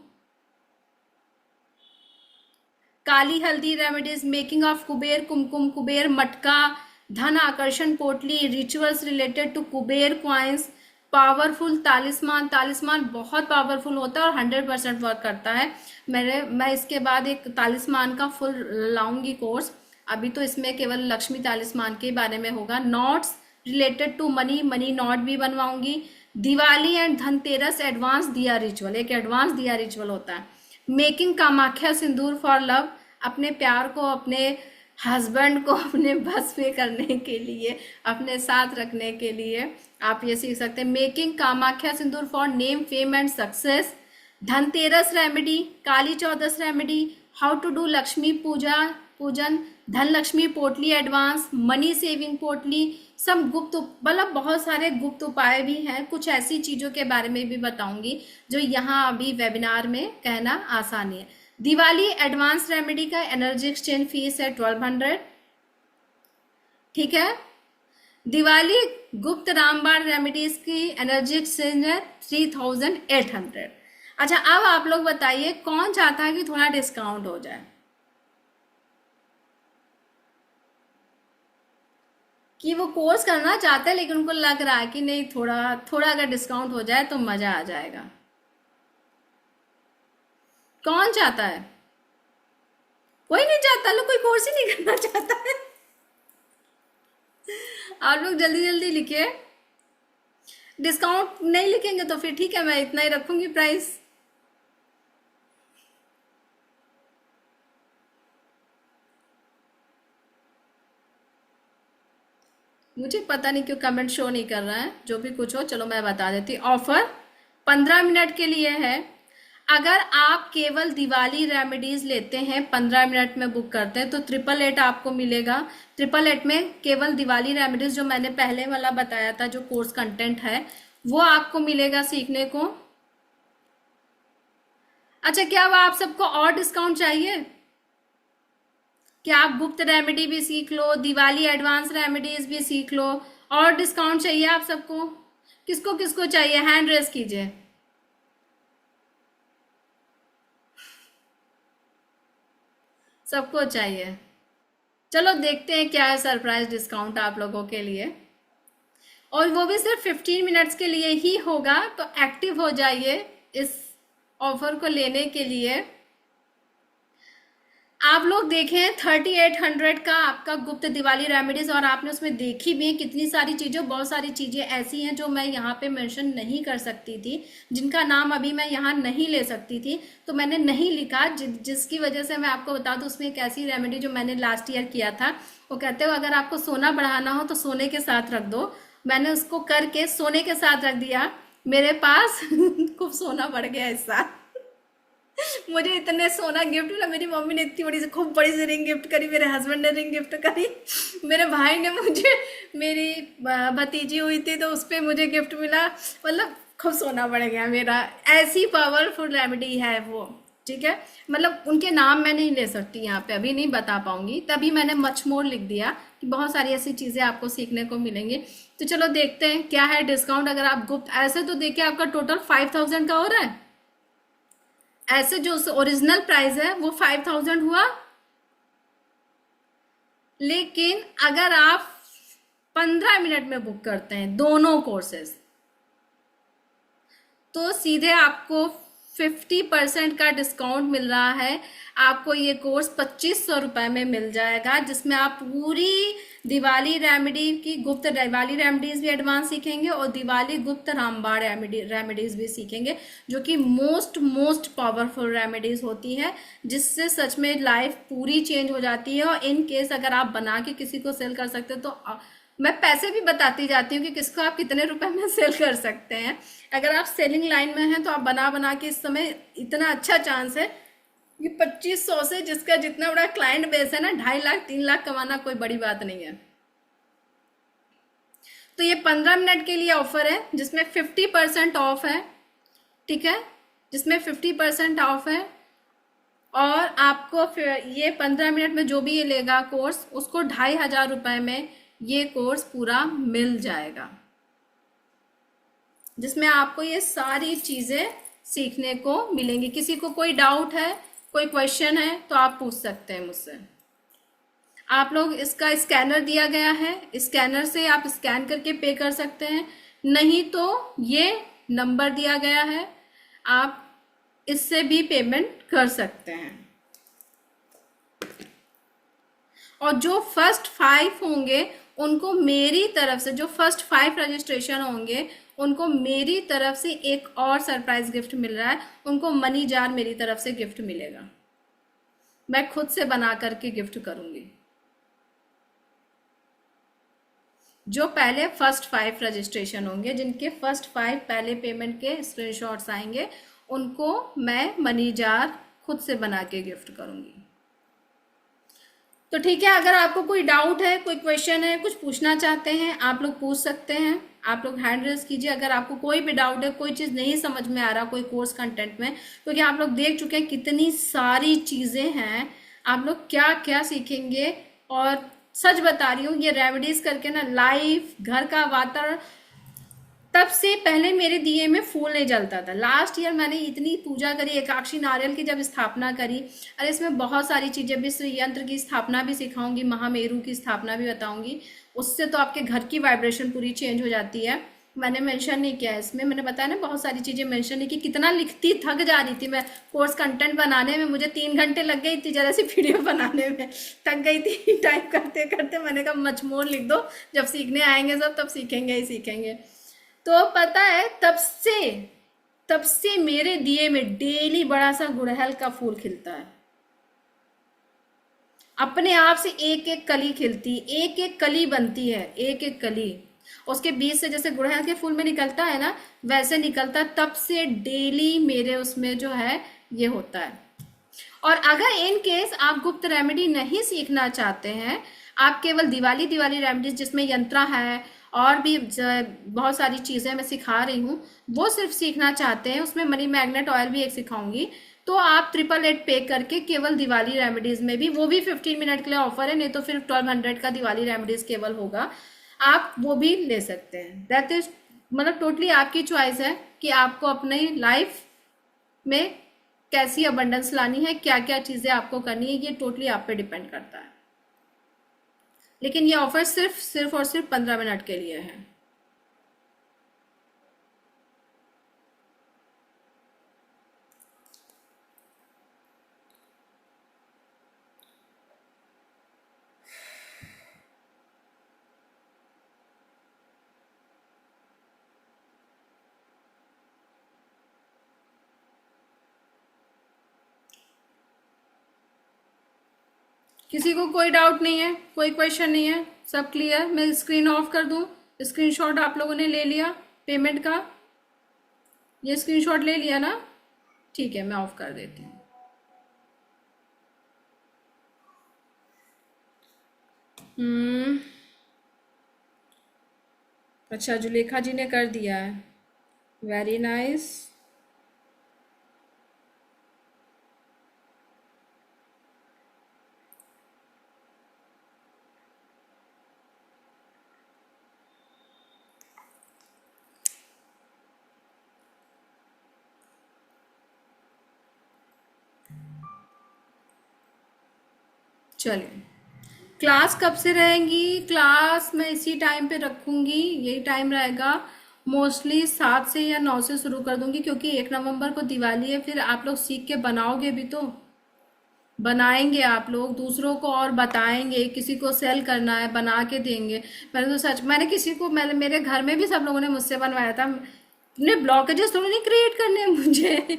काली हल्दी remedies, making of Kuber kumkum, Kuber मटका, धन आकर्षण पोटली, rituals related to Kuber coins, powerful talisman, talisman बहुत पावरफुल होता है और 100% वर्क करता है। मैं इसके बाद एक तालिस्मान का फुल लाऊंगी कोर्स, अभी तो इसमें केवल लक्ष्मी तालिस्मान के बारे में होगा। Notes related to money, money note भी बनवाऊंगी। Diwali and Dhanteras advance diya ritual, एक एडवांस दिया रिचुअल होता है। Making Kamakhya sindoor for love, अपने प्यार को, अपने हस्बैंड को अपने बस में करने के लिए, अपने साथ रखने के लिए आप ये सीख सकते हैं। Making Kamakhya sindoor for name fame and success, Dhanteras remedy, Kali Chaudas remedy, how to do Lakshmi pujan, Dhan Lakshmi पोटली एडवांस, मनी सेविंग पोटली, सब गुप्त, मतलब बहुत सारे गुप्त उपाय भी हैं। कुछ ऐसी चीजों के बारे में भी बताऊंगी जो यहाँ अभी वेबिनार में कहना आसान है। दिवाली एडवांस रेमेडी का एनर्जी एक्सचेंज फीस है 1200, ठीक है। दिवाली गुप्त रामबाण रेमेडीज की एनर्जी एक्सचेंज है 3800। अच्छा, अब आप लोग बताइए कौन चाहता है कि थोड़ा डिस्काउंट हो जाए, कि वो कोर्स करना चाहते हैं लेकिन उनको लग रहा है कि नहीं, थोड़ा थोड़ा अगर डिस्काउंट हो जाए तो मजा आ जाएगा। कौन चाहता है? कोई नहीं चाहता, लोग कोई कोर्स ही नहीं करना चाहता है। आप लोग जल्दी जल्दी लिखिए। डिस्काउंट नहीं लिखेंगे तो फिर ठीक है, मैं इतना ही रखूंगी प्राइस। मुझे पता नहीं क्यों कमेंट शो नहीं कर रहा है, जो भी कुछ हो चलो मैं बता देती। ऑफर 15 मिनट के लिए है। अगर आप केवल दिवाली रेमेडीज लेते हैं, 15 मिनट में बुक करते हैं, तो 888 आपको मिलेगा। 888 में केवल दिवाली रेमेडीज जो मैंने पहले वाला बताया था, जो कोर्स कंटेंट है, वो आपको मिलेगा सीखने को। अच्छा, क्या अब आप सबको और डिस्काउंट चाहिए? क्या आप गुप्त रेमेडी भी सीख लो, दिवाली एडवांस रेमेडीज भी सीख लो, और डिस्काउंट चाहिए आप सबको? किसको किसको चाहिए, हैंड रेस कीजिए। सबको चाहिए। चलो देखते हैं क्या है सरप्राइज डिस्काउंट आप लोगों के लिए, और वो भी सिर्फ 15 मिनट्स के लिए ही होगा, तो एक्टिव हो जाइए इस ऑफर को लेने के लिए। आप लोग देखें 3800 का आपका गुप्त दिवाली रेमेडीज, और आपने उसमें देखी भी कितनी सारी चीजें, बहुत सारी चीजें ऐसी हैं जो मैं यहाँ पे मेंशन नहीं कर सकती थी, जिनका नाम अभी मैं यहाँ नहीं ले सकती थी, तो मैंने नहीं लिखा, जिसकी वजह से मैं आपको बता दूं, उसमें एक ऐसी रेमेडी जो मैंने लास्ट ईयर किया था, वो कहते हो अगर आपको सोना बढ़ाना हो तो सोने के साथ रख दो। मैंने उसको करके सोने के साथ रख दिया, मेरे पास खूब सोना बढ़ गया इस साल। मुझे इतने सोना गिफ्ट मिला, मेरी मम्मी ने इतनी बड़ी से खूब बड़ी सी रिंग गिफ्ट करी, मेरे हस्बैंड ने रिंग गिफ्ट करी, मेरे भाई ने मुझे, मेरी भतीजी हुई थी तो उस पर मुझे गिफ्ट मिला, मतलब खूब सोना बढ़ गया मेरा। ऐसी पावरफुल रेमेडी है वो, ठीक है, मतलब उनके नाम मैं नहीं ले सकती यहाँ पे, अभी नहीं बता पाऊंगी, तभी मैंने मच मोर लिख दिया कि बहुत सारी ऐसी चीजें आपको सीखने को मिलेंगी। तो चलो देखते हैं क्या है डिस्काउंट। अगर आप गुप्त, ऐसे तो देखिए आपका टोटल 5000 का हो रहा है, ऐसे जो ओरिजिनल प्राइस है वो 5000 हुआ, लेकिन अगर आप 15 मिनट में बुक करते हैं दोनों कोर्सेज, तो सीधे आपको 50% का डिस्काउंट मिल रहा है। आपको ये कोर्स 2500 रुपए में मिल जाएगा, जिसमें आप पूरी दिवाली रेमेडी की गुप्त दिवाली रेमेडीज भी एडवांस सीखेंगे और दिवाली गुप्त रामबाण रेमेडीज भी सीखेंगे, जो कि मोस्ट मोस्ट पावरफुल रेमेडीज होती है, जिससे सच में लाइफ पूरी चेंज हो जाती है। और इन केस अगर आप बना के किसी को सेल कर सकते हो तो मैं पैसे भी बताती जाती हूँ कि किसको आप कितने रुपए में सेल कर सकते हैं। अगर आप सेलिंग लाइन में हैं तो आप बना बना के, इस समय इतना अच्छा चांस है कि 2500 से, जिसका जितना बड़ा क्लाइंट बेस है ना, 2.5 लाख 3 लाख कमाना कोई बड़ी बात नहीं है। तो ये 15 मिनट के लिए ऑफर है जिसमें 50% ऑफ है, ठीक है, जिसमें 50% ऑफ है। और आपको फिर ये 15 मिनट में जो भी ये लेगा कोर्स, उसको 2500 रुपए में ये कोर्स पूरा मिल जाएगा, जिसमें आपको ये सारी चीजें सीखने को मिलेंगी। किसी को कोई डाउट है, कोई क्वेश्चन है तो आप पूछ सकते हैं मुझसे। आप लोग, इसका स्कैनर दिया गया है, स्कैनर से आप स्कैन करके पे कर सकते हैं, नहीं तो ये नंबर दिया गया है, आप इससे भी पेमेंट कर सकते हैं। और जो फर्स्ट 5 होंगे उनको मेरी तरफ से, जो फर्स्ट 5 रजिस्ट्रेशन होंगे उनको मेरी तरफ से एक और सरप्राइज गिफ्ट मिल रहा है। उनको मनी जार मेरी तरफ से गिफ्ट मिलेगा, मैं खुद से बना करके गिफ्ट करूंगी। जो पहले फर्स्ट 5 रजिस्ट्रेशन होंगे, जिनके फर्स्ट 5 पहले पेमेंट के स्क्रीनशॉट्स आएंगे, उनको मैं मनी जार खुद से बना के गिफ्ट करूंगी। तो ठीक है, अगर आपको कोई डाउट है, कोई क्वेश्चन है, कुछ पूछना चाहते हैं, आप लोग पूछ सकते हैं। आप लोग हैंड रेज कीजिए अगर आपको कोई भी डाउट है, कोई चीज़ नहीं समझ में आ रहा कोई कोर्स कंटेंट में, क्योंकि आप लोग देख चुके हैं कितनी सारी चीज़ें हैं, आप लोग क्या क्या सीखेंगे। और सच बता रही हूँ, ये रेमेडीज करके ना लाइफ, घर का वातावरण, तब से पहले मेरे दिए में फूल नहीं जलता था। लास्ट ईयर मैंने इतनी पूजा करी, एकाक्षी नारियल की जब स्थापना करी, अरे इसमें बहुत सारी चीजें, विश्व यंत्र की स्थापना भी सिखाऊंगी, महामेरु की स्थापना भी बताऊंगी, उससे तो आपके घर की वाइब्रेशन पूरी चेंज हो जाती है। मैंने मेंशन नहीं किया इसमें, मैंने बताया ना बहुत सारी चीजें मेंशन नहीं की। कितना लिखती, थक जा रही थी मैं कोर्स कंटेंट बनाने में, मुझे 3 घंटे लग गई थी जरा सी वीडियो बनाने में, थक गई थी टाइप करते करते। मैंने कहा मचमोर लिख दो, जब सीखने आएंगे सब तब सीखेंगे ही सीखेंगे। तो पता है, तब से मेरे दिए में डेली बड़ा सा गुड़हल का फूल खिलता है, अपने आप से एक एक कली खिलती, एक एक कली बनती है, एक एक कली उसके बीच से, जैसे गुड़हल के फूल में निकलता है ना, वैसे निकलता है। तब से डेली मेरे उसमें जो है ये होता है। और अगर इन केस आप गुप्त रेमेडी नहीं सीखना चाहते हैं, आप केवल दिवाली रेमेडीज जिसमें यंत्रा है और भी बहुत सारी चीजें मैं सिखा रही हूँ, वो सिर्फ सीखना चाहते हैं, उसमें मनी मैग्नेट ऑयल भी एक सिखाऊंगी, तो आप 888 पे करके केवल दिवाली रेमेडीज में भी, वो भी 15 मिनट के लिए ऑफर है, नहीं तो फिर 1200 का दिवाली रेमेडीज केवल होगा, आप वो भी ले सकते हैं। दैट इज, मतलब टोटली आपकी चॉइस है कि आपको अपनी लाइफ में कैसी अबंडेंस लानी है, क्या क्या चीजें आपको करनी है, ये टोटली आप पे डिपेंड करता है। लेकिन ये ऑफर सिर्फ और सिर्फ 15 मिनट के लिए है। किसी को कोई डाउट नहीं है, कोई क्वेश्चन नहीं है, सब क्लियर? मैं स्क्रीन ऑफ कर दूं? स्क्रीनशॉट आप लोगों ने ले लिया पेमेंट का? ये स्क्रीनशॉट ले लिया ना? ठीक है, मैं ऑफ कर देती हूँ। अच्छा, जुलेखा जी ने कर दिया है, वेरी नाइस। चलिए, क्लास कब से रहेंगी? क्लास मैं इसी टाइम पे रखूंगी, यही टाइम रहेगा। मोस्टली 7 से या 9 से शुरू कर दूंगी, क्योंकि 1 नवंबर को दिवाली है। फिर आप लोग सीख के बनाओगे भी तो, बनाएंगे आप लोग, दूसरों को और बताएंगे, किसी को सेल करना है बना के देंगे। मैंने तो सच, मैंने किसी को, मैंने, मेरे घर में भी सब लोगों ने मुझसे बनवाया था। अपने ब्लॉकेजेस थोड़ी नहीं क्रिएट करने हैं मुझे।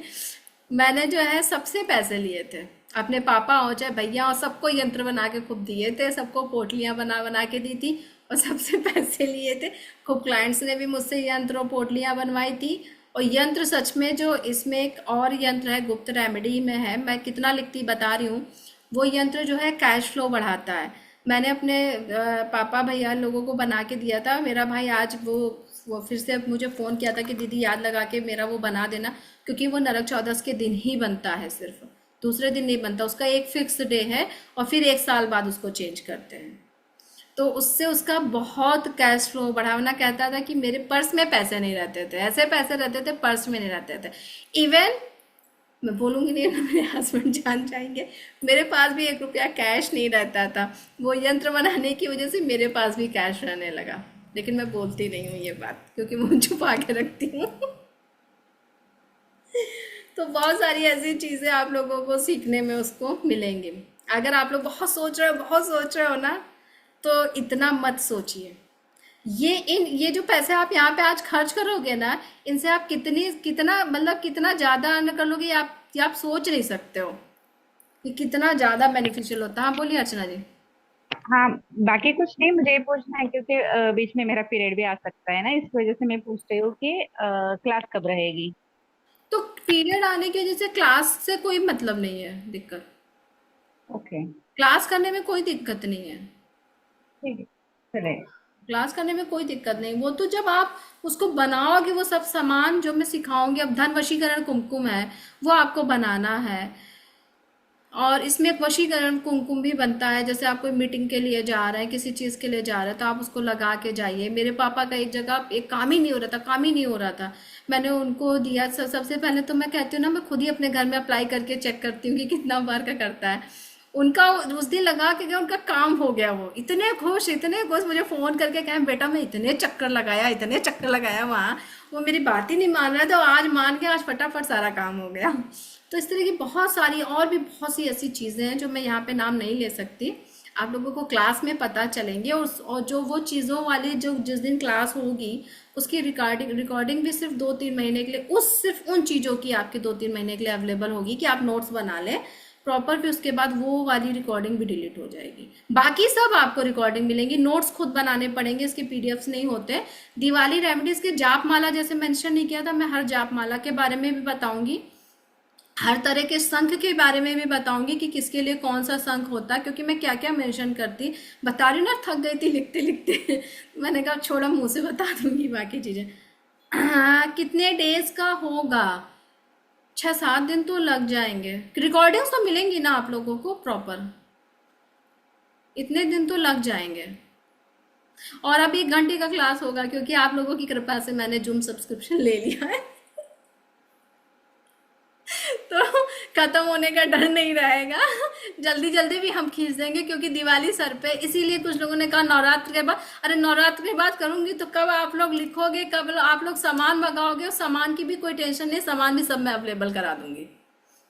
मैंने जो है सबसे पैसे लिए थे, अपने पापा हो चाहे भैया हो, सबको यंत्र बना के खूब दिए थे, सबको पोटलियां बना बना के दी थी, और सबसे पैसे लिए थे। खूब क्लाइंट्स ने भी मुझसे यंत्र और पोटलियां बनवाई थी। और यंत्र सच में, जो इसमें एक और यंत्र है, गुप्त रेमेडी में है, मैं कितना लिखती बता रही हूँ। वो यंत्र जो है कैश फ्लो बढ़ाता है। मैंने अपने पापा भैया लोगों को बना के दिया था। मेरा भाई आज वो फिर से मुझे फ़ोन किया था कि दीदी याद लगा के मेरा वो बना देना, क्योंकि वो नरक चौदस के दिन ही बनता है, सिर्फ दूसरे दिन नहीं बनता, उसका एक फिक्स डे है, और फिर 1 साल बाद उसको चेंज करते हैं। तो उससे उसका बहुत कैश फ्लो बढ़ाना। कहता था कि मेरे पर्स में पैसे नहीं रहते थे, ऐसे पैसे रहते थे पर्स में नहीं रहते थे। इवन, मैं बोलूंगी नहीं ना, मेरे हस्बैंड जान जाएंगे, मेरे पास भी 1 रुपया कैश नहीं रहता था। वो यंत्र बनाने की वजह से मेरे पास भी कैश रहने लगा। लेकिन मैं बोलती नहीं हूँ ये बात, क्योंकि मैं छुपा के रखती हूँ। तो बहुत सारी ऐसी चीज़ें आप लोगों को सीखने में उसको मिलेंगी। अगर आप लोग बहुत सोच रहे हो, बहुत सोच रहे हो ना, तो इतना मत सोचिए। ये जो पैसे आप यहाँ पे आज खर्च करोगे ना, इनसे आप कितना मतलब कितना ज़्यादा अर्न कर लोगे, ये आप सोच नहीं सकते हो कि कितना ज़्यादा बेनिफिशियल होता है। हाँ बोलिए अर्चना जी। हाँ, बाकी कुछ नहीं, मुझे ये पूछना है क्योंकि बीच में मेरा पीरियड भी आ सकता है ना, इस वजह से मैं पूछ रही हूँ कि क्लास कब रहेगी। तो पीरियड आने की वजह से क्लास से कोई मतलब नहीं है, दिक्कत। ओके। क्लास करने में कोई दिक्कत नहीं है। ठीक है, चले। क्लास करने में कोई दिक्कत नहीं, वो तो जब आप उसको बनाओगे, वो सब सामान जो मैं सिखाऊंगी। अब धन वशीकरण कुमकुम है, वो आपको बनाना है। और इसमें एक वशीकरण कुमकुम भी बनता है। जैसे आप कोई मीटिंग के लिए जा रहे हैं, किसी चीज़ के लिए जा रहे हैं, तो आप उसको लगा के जाइए। मेरे पापा का एक जगह एक काम ही नहीं हो रहा था, काम ही नहीं हो रहा था, मैंने उनको दिया। सबसे पहले तो मैं कहती हूँ ना, मैं खुद ही अपने घर में अप्लाई करके चेक करती हूँ कि कितना वर्क करता है। उनका उस दिन लगा के गया, उनका काम हो गया। वो इतने खुश, इतने खुश, मुझे फ़ोन करके कहें बेटा मैं इतने चक्कर लगाया, इतने चक्कर लगाया वहाँ। वो मेरी बात ही नहीं मान रहा था, आज मान के, आज फटाफट सारा काम हो गया। तो इस तरह की बहुत सारी और भी बहुत सी ऐसी चीज़ें हैं जो मैं यहाँ पे नाम नहीं ले सकती, आप लोगों को क्लास में पता चलेंगे। और जो वो चीज़ों वाली, जो जिस दिन क्लास होगी, उसकी रिकॉर्डिंग रिकॉर्डिंग भी सिर्फ 2-3 महीने के लिए, उस सिर्फ उन चीज़ों की आपके 2-3 महीने के लिए अवेलेबल होगी, कि आप नोट्स बना लें प्रॉपर। फिर उसके बाद वो वाली रिकॉर्डिंग भी डिलीट हो जाएगी। बाकी सब आपको रिकॉर्डिंग मिलेंगी, नोट्स खुद बनाने पड़ेंगे, इसके पीडीएफ्स नहीं होते। दिवाली रेमेडीज के जाप माला जैसे मेंशन नहीं किया था, मैं हर जाप माला के बारे में भी बताऊंगी, हर तरह के शंख के बारे में भी बताऊंगी कि किसके लिए कौन सा शंख होता है, क्योंकि मैं क्या क्या मेंशन करती बता रही हूँ ना, थक गई थी लिखते लिखते। मैंने कहा छोड़ा, मुंह से बता दूंगी बाकी चीजें। हाँ, कितने डेज का होगा? 6-7 दिन तो लग जाएंगे। रिकॉर्डिंग्स तो मिलेंगी ना आप लोगों को प्रॉपर, इतने दिन तो लग जाएंगे। और अब 1 घंटे का क्लास होगा, क्योंकि आप लोगों की कृपा से मैंने जूम सब्सक्रिप्शन ले लिया है। तो खत्म होने का डर नहीं रहेगा, जल्दी जल्दी भी हम खींच देंगे, क्योंकि दिवाली सर पे। इसीलिए कुछ लोगों ने कहा नवरात्र के बाद, अरे नवरात्र के बाद करूंगी तो कब आप लोग लिखोगे, कब आप लोग सामान मंगाओगे? और सामान की भी कोई टेंशन नहीं, सामान भी सब मैं अवेलेबल करा दूंगी,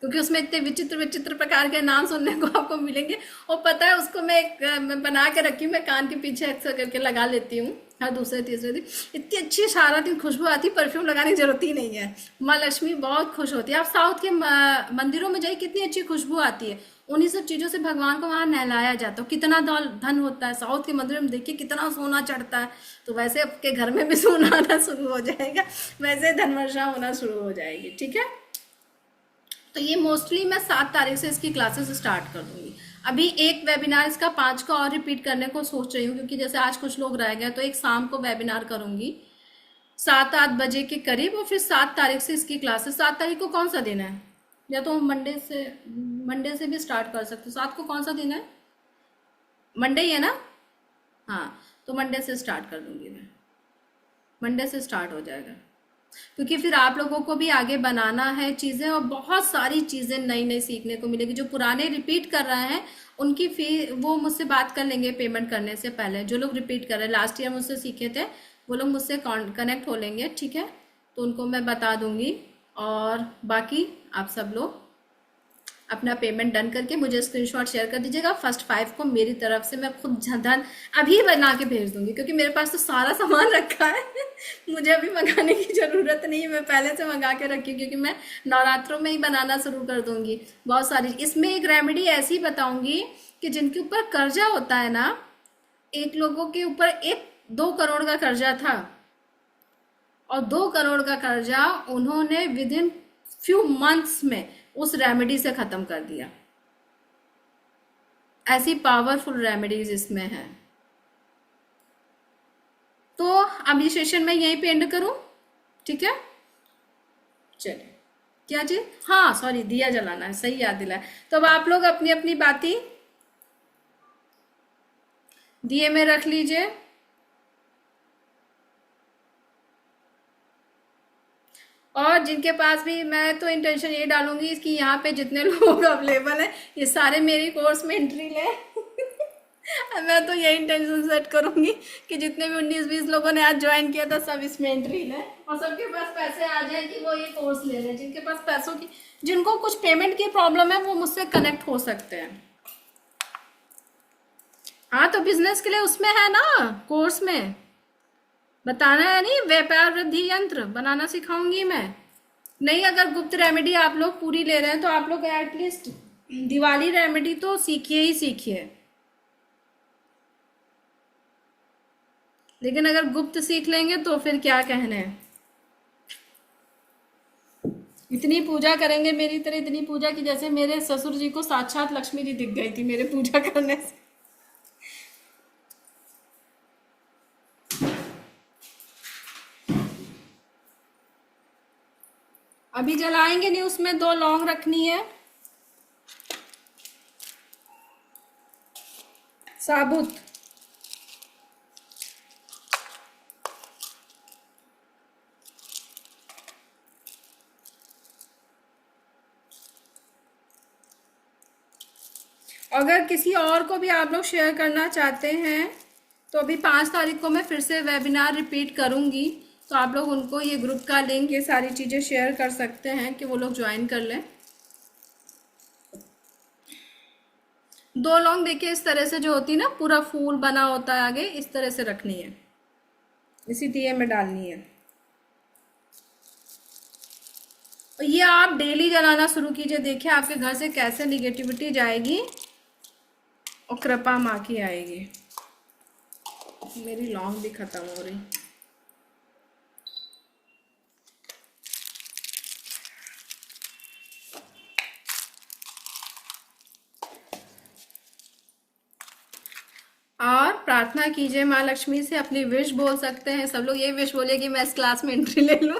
क्योंकि उसमें इतने विचित्र विचित्र प्रकार के नाम सुनने को आपको मिलेंगे। और पता है, उसको मैं बना के रखी हूँ, मैं कान के पीछे अक्सर करके लगा लेती हूँ हर दूसरे तीसरे दिन। इतनी अच्छी सारा दिन खुशबू आती, परफ्यूम लगाने की जरूरत ही नहीं है। माँ लक्ष्मी बहुत खुश होती है। आप साउथ के मंदिरों में जाइए, कितनी अच्छी खुशबू आती है। उन्हीं सब चीजों से भगवान को वहां नहलाया जाता है। कितना धन होता है साउथ के मंदिर में, देखिए कितना सोना चढ़ता है। तो वैसे आपके घर में भी सोना आना शुरू हो जाएगा, वैसे धन वर्षा होना शुरू हो जाएगी। ठीक है, तो ये मोस्टली मैं 7 तारीख से इसकी क्लासेस स्टार्ट कर दूंगी। अभी एक वेबिनार इसका 5 का और रिपीट करने को सोच रही हूँ, क्योंकि जैसे आज कुछ लोग रह गए, तो एक शाम को वेबिनार करूंगी 7-8 बजे के करीब। और फिर 7 तारीख से इसकी क्लासेस। 7 तारीख को कौन सा दिन है? या तो हम मंडे से भी स्टार्ट कर सकते हो। 7 को कौन सा दिन है? मंडे ही है ना? हाँ, तो मंडे से स्टार्ट कर दूंगी मैं, मंडे से स्टार्ट हो जाएगा। क्योंकि फिर आप लोगों को भी आगे बनाना है चीजें, और बहुत सारी चीजें नई नई सीखने को मिलेगी। जो पुराने रिपीट कर रहे हैं उनकी फी वो मुझसे बात कर लेंगे पेमेंट करने से पहले। जो लोग रिपीट कर रहे हैं, लास्ट ईयर मुझसे सीखे थे, वो लोग मुझसे कनेक्ट हो लेंगे, ठीक है। तो उनको मैं बता दूंगी। और बाकी आप सब लोग अपना पेमेंट डन करके मुझे स्क्रीनशॉट शेयर कर दीजिएगा। फर्स्ट 5 को मेरी तरफ से मैं खुद धन अभी बना के भेज दूंगी, क्योंकि मेरे पास तो सारा सामान रखा है। मुझे अभी मंगाने की जरूरत नहीं है, मैं पहले से मंगा के रखी हूँ, क्योंकि मैं नवरात्रों में ही बनाना शुरू कर दूंगी बहुत सारी। इसमें एक रेमेडी ऐसी बताऊंगी कि जिनके ऊपर कर्जा होता है ना, एक लोगों के ऊपर 2 करोड़ का कर्जा था, और 2 करोड़ का कर्जा उन्होंने विद इन फ्यू मंथ्स में उस रेमेडी से खत्म कर दिया। ऐसी पावरफुल रेमेडीज इसमें है। तो अब ये सेशन मैं यहीं पे एंड करूं, ठीक है। चलिए, क्या चीज, हाँ सॉरी, दिया जलाना है, सही याद दिलाया। तो अब आप लोग अपनी अपनी बातें दिए में रख लीजिए। और जिनके पास भी, मैं तो इंटेंशन ये डालूंगी कि यहाँ पे जितने लोग अवेलेबल हैं ये सारे मेरी कोर्स में एंट्री लें। मैं तो ये इंटेंशन सेट करूंगी कि जितने भी 19-20 लोगों ने आज ज्वाइन किया था सब इसमें एंट्री लें, और सबके पास पैसे आ जाए कि वो ये कोर्स ले लें। जिनके पास पैसों की, जिनको कुछ पेमेंट की प्रॉब्लम है, वो मुझसे कनेक्ट हो सकते हैं। हाँ, तो बिजनेस के लिए उसमें है ना, कोर्स में बताना है नहीं, व्यापार वृद्धि यंत्र बनाना सिखाऊंगी मैं। नहीं, अगर गुप्त रेमेडी आप लोग पूरी ले रहे हैं तो आप लोग एटलीस्ट दिवाली रेमेडी तो सीखिए ही सीखिए। लेकिन अगर गुप्त सीख लेंगे तो फिर क्या कहने। इतनी पूजा करेंगे मेरी तरह, इतनी पूजा कि जैसे मेरे ससुर जी को साक्षात लक्ष्मी जी दिख गई थी मेरे पूजा करने से। अभी जलाएंगे नहीं, उसमें 2 लौंग रखनी है साबुत। अगर किसी और को भी आप लोग शेयर करना चाहते हैं तो अभी 5 तारीख को मैं फिर से वेबिनार रिपीट करूंगी, तो आप लोग उनको ये ग्रुप का लिंक, ये सारी चीज़ें शेयर कर सकते हैं कि वो लोग ज्वाइन कर लें। 2 लौंग देखिए इस तरह से जो होती है ना, पूरा फूल बना होता है आगे, इस तरह से रखनी है, इसी दिए में डालनी है। और ये आप डेली जलाना शुरू कीजिए, देखिए आपके घर से कैसे निगेटिविटी जाएगी और कृपा माँ की आएगी। मेरी लौंग भी खत्म हो रही। और प्रार्थना कीजिए माँ लक्ष्मी से, अपनी विश बोल सकते हैं सब लोग। ये विश बोलिए कि मैं इस क्लास में एंट्री ले लूं।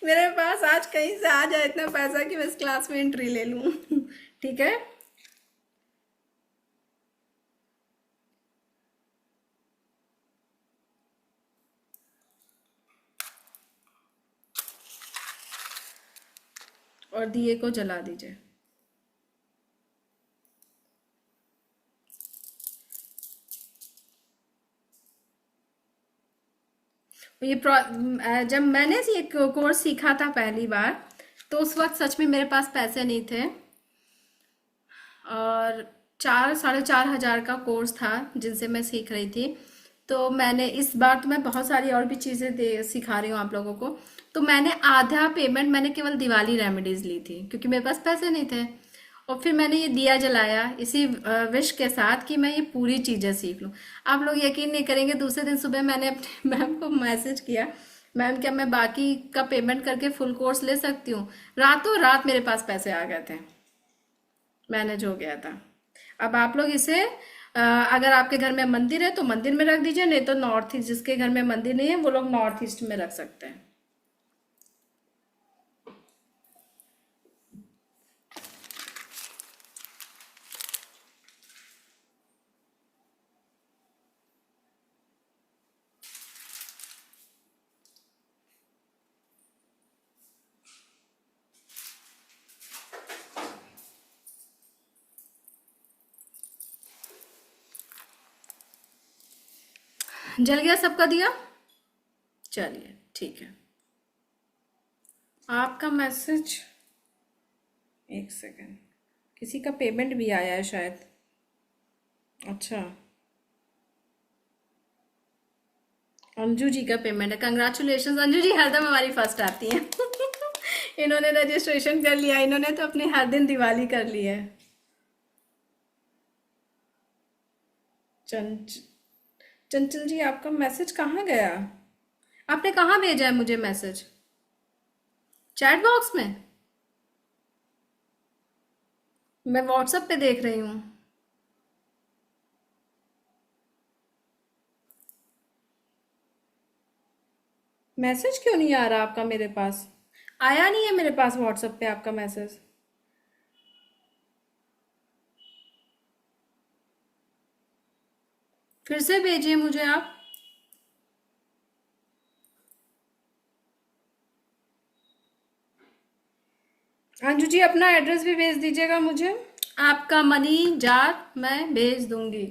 मेरे पास आज कहीं से आ जाए इतना पैसा कि मैं इस क्लास में एंट्री ले लूं। ठीक है। और दिए को जला दीजिए। जब मैंने ये कोर्स सीखा था पहली बार, तो उस वक्त सच में मेरे पास पैसे नहीं थे, और 4-4.5 हज़ार का कोर्स था जिनसे मैं सीख रही थी। तो मैंने इस बार, तो मैं बहुत सारी और भी चीज़ें सिखा रही हूँ आप लोगों को। तो मैंने आधा पेमेंट मैंने केवल दिवाली रेमेडीज ली थी, क्योंकि मेरे पास पैसे नहीं थे। और फिर मैंने ये दिया जलाया इसी विश के साथ कि मैं ये पूरी चीज़ें सीख लूँ। आप लोग यकीन नहीं करेंगे, दूसरे दिन सुबह मैंने अपने मैम को मैसेज किया, मैम क्या मैं बाकी का पेमेंट करके फुल कोर्स ले सकती हूँ? रातों रात मेरे पास पैसे आ गए थे, मैनेज हो गया था। अब आप लोग इसे अगर आपके घर में मंदिर है तो मंदिर में रख दीजिए, नहीं तो नॉर्थ ईस्ट, जिसके घर में मंदिर नहीं है वो लोग नॉर्थ ईस्ट में रख सकते हैं। जल गया सबका दिया? चलिए ठीक है। आपका मैसेज, एक सेकेंड, किसी का पेमेंट भी आया है शायद। अच्छा, अंजू जी का पेमेंट है, कंग्रेचुलेशन अंजू जी, हरदम हमारी फर्स्ट आती हैं। इन्होंने रजिस्ट्रेशन कर लिया, इन्होंने तो अपने हर दिन दिवाली कर ली है। चंच चंचल जी, आपका मैसेज कहाँ गया? आपने कहाँ भेजा है मुझे मैसेज? चैट बॉक्स में? मैं व्हाट्सएप पे देख रही हूँ। मैसेज क्यों नहीं आ रहा आपका मेरे पास? आया नहीं है मेरे पास व्हाट्सएप पे आपका मैसेज। फिर से भेजिए मुझे आप। अंजू जी, अपना एड्रेस भी भेज दीजिएगा मुझे। आपका मनी जार मैं भेज दूंगी।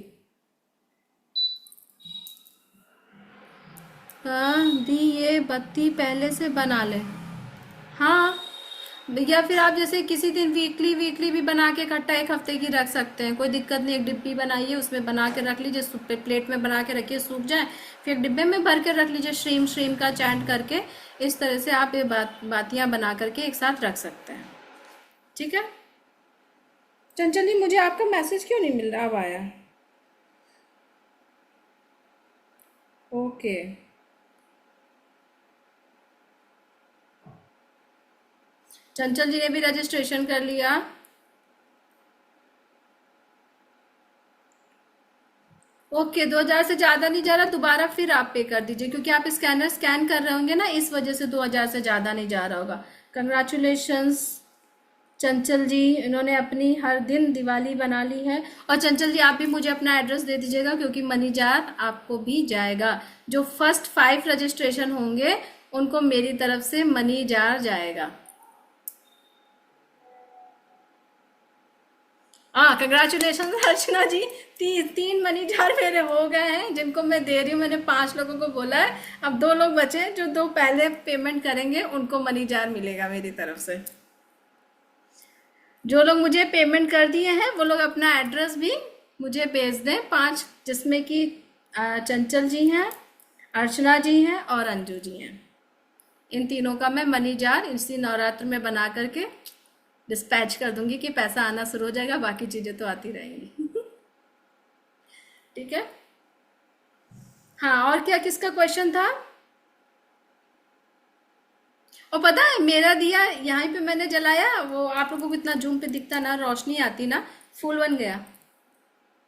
हाँ दी, ये बत्ती पहले से बना ले। हाँ, या फिर आप जैसे किसी दिन वीकली वीकली भी बना के इकट्ठा एक हफ्ते की रख सकते हैं, कोई दिक्कत नहीं। एक डिब्बी बनाइए, उसमें बना के रख लीजिए, प्लेट में बना के रखिए, सूख जाए, फिर एक डिब्बे में भर के रख लीजिए, श्रीम श्रीम का चैंट करके। इस तरह से आप ये बातियां बना करके एक साथ रख सकते हैं। ठीक है चंचल जी, मुझे आपका मैसेज क्यों नहीं मिल रहा? अब आया। ओके, चंचल जी ने भी रजिस्ट्रेशन कर लिया। ओके, 2000 से ज़्यादा नहीं जा रहा, दोबारा फिर आप पे कर दीजिए, क्योंकि आप स्कैनर स्कैन कर रहे होंगे ना, इस वजह से 2000 से ज़्यादा नहीं जा रहा होगा। कंग्रेचुलेशंस चंचल जी, इन्होंने अपनी हर दिन दिवाली बना ली है। और चंचल जी, आप भी मुझे अपना एड्रेस दे दीजिएगा, क्योंकि मनी जार आपको भी जाएगा। जो फर्स्ट 5 रजिस्ट्रेशन होंगे उनको मेरी तरफ से मनी जार जाएगा। हाँ, कंग्रेचुलेशन अर्चना जी, 3 मनी जार मेरे हो गए हैं, जिनको मैं दे रही हूँ। मैंने 5 लोगों को बोला है, अब 2 लोग बचे हैं, जो 2 पहले पेमेंट करेंगे उनको मनी जार मिलेगा मेरी तरफ से। जो लोग मुझे पेमेंट कर दिए हैं वो लोग अपना एड्रेस भी मुझे भेज दें, 5, जिसमें कि चंचल जी हैं, अर्चना जी हैं और अंजू जी हैं। इन तीनों का मैं मनी जार इसी नवरात्र में बना करके डिस्पैच कर दूंगी कि पैसा आना शुरू हो जाएगा, बाकी चीजें तो आती रहेंगी। ठीक है। हाँ, और क्या किसका क्वेश्चन था? और पता है, मेरा दिया यहाँ पे मैंने जलाया, वो आप लोगों को इतना जूम पे दिखता ना, रोशनी आती ना, फूल बन गया,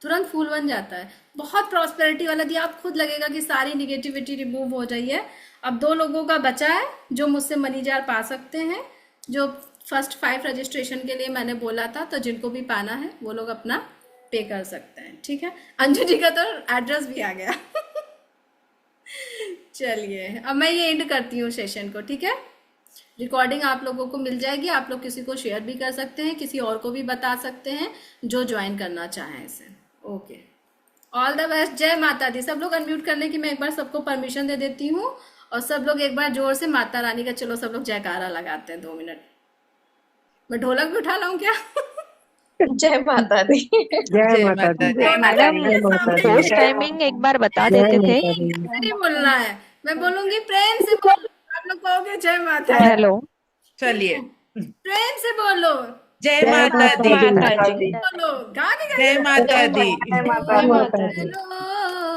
तुरंत फूल बन जाता है। बहुत प्रॉस्पेरिटी वाला दिया, आप खुद लगेगा कि सारी निगेटिविटी रिमूव हो जाइए। अब 2 लोगों का बचा है जो मुझसे मनी जार पा सकते हैं, जो फर्स्ट 5 रजिस्ट्रेशन के लिए मैंने बोला था, तो जिनको भी पाना है वो लोग अपना पे कर सकते हैं। ठीक है, अंजू जी का तो एड्रेस भी आ गया। चलिए, अब मैं ये एंड करती हूँ सेशन को। ठीक है, रिकॉर्डिंग आप लोगों को मिल जाएगी, आप लोग किसी को शेयर भी कर सकते हैं, किसी और को भी बता सकते हैं जो ज्वाइन करना चाहें इसे। ओके, ऑल द बेस्ट, जय माता दी। सब लोग अनम्यूट करने की मैं एक बार सबको परमिशन दे देती हूँ, और सब लोग एक बार जोर से माता रानी का, चलो सब लोग जयकारा लगाते हैं 2 मिनट। मैं ढोलक भी उठा लाऊं क्या? जय माता दी। जय माता दी। मैडम, मेरे सामने पोस्ट टाइमिंग एक बार बता देते थे। ऐसे नहीं बोलना है, मैं बोलूंगी प्रेम से बोलो, आप लोग कहोगे जय माता दी। हेलो, चलिए, प्रेम से बोलो, जय माता दी। बोलो, गा के जय माता दी।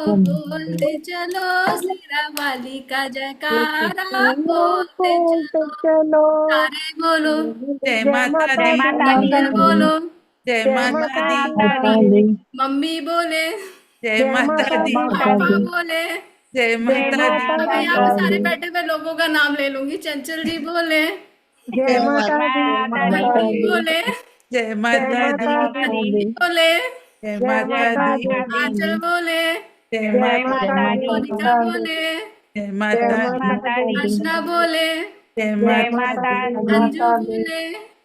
चलो बोलते चलो, सिरा वाली का जयकारा बोलते चलो, सारे बोलो, जय माता दी। अंकल बोलो, जय माता दी। मम्मी बोले, जय माता दी। पापा बोले, जय माता दी। मैं यहाँ पे सारे बैठे हुए लोगों का नाम ले लूंगी। चंचल जी बोले, जय माता बल्लू बोले, जय माता दी। अदिति बोले, जय माता दी। आंचल बोले, जय माता दी। मोनिका बोले, जय माता दी। अर्चना बोले, जय माता दी। अंजू बोले,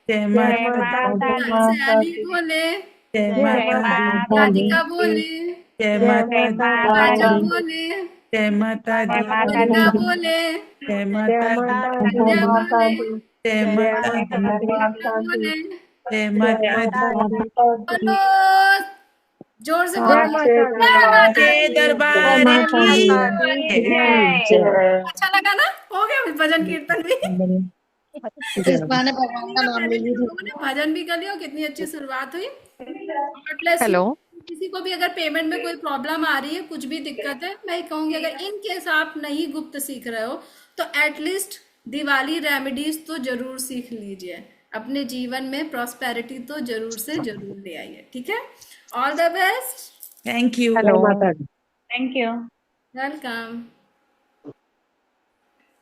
जय माता दी। सयाली बोले, जय माता दी। राधिका बोले, जय माता दी। राजा बोले, जय माता जय दी माता दी दुर्गा बोले, जय माता दी जय बोले, जय माता दी दुर्गा बोले, जय माता दी बोलो, जोर से बोलो, जय जय माता के दी। दरबार की जय। जय। अच्छा लगा ना? हो गया भजन कीर्तन भी। इस बहाने भगवान का नाम ले लोगों लीजिए। ने भजन भी कर लिया और कितनी अच्छी शुरुआत हुई। God bless you. हेलो। किसी को भी अगर पेमेंट में कोई प्रॉब्लम आ रही है, कुछ भी दिक्कत है, मैं कहूंगी अगर इन केस आप नहीं गुप्त सीख रहे हो तो एटलीस्ट दिवाली रेमेडीज तो जरूर सीख लीजिए। अपने जीवन में प्रॉस्पेरिटी तो जरूर से जरूर ले आइए। ठीक है? All the best. Thank you hello. Thank you. Welcome.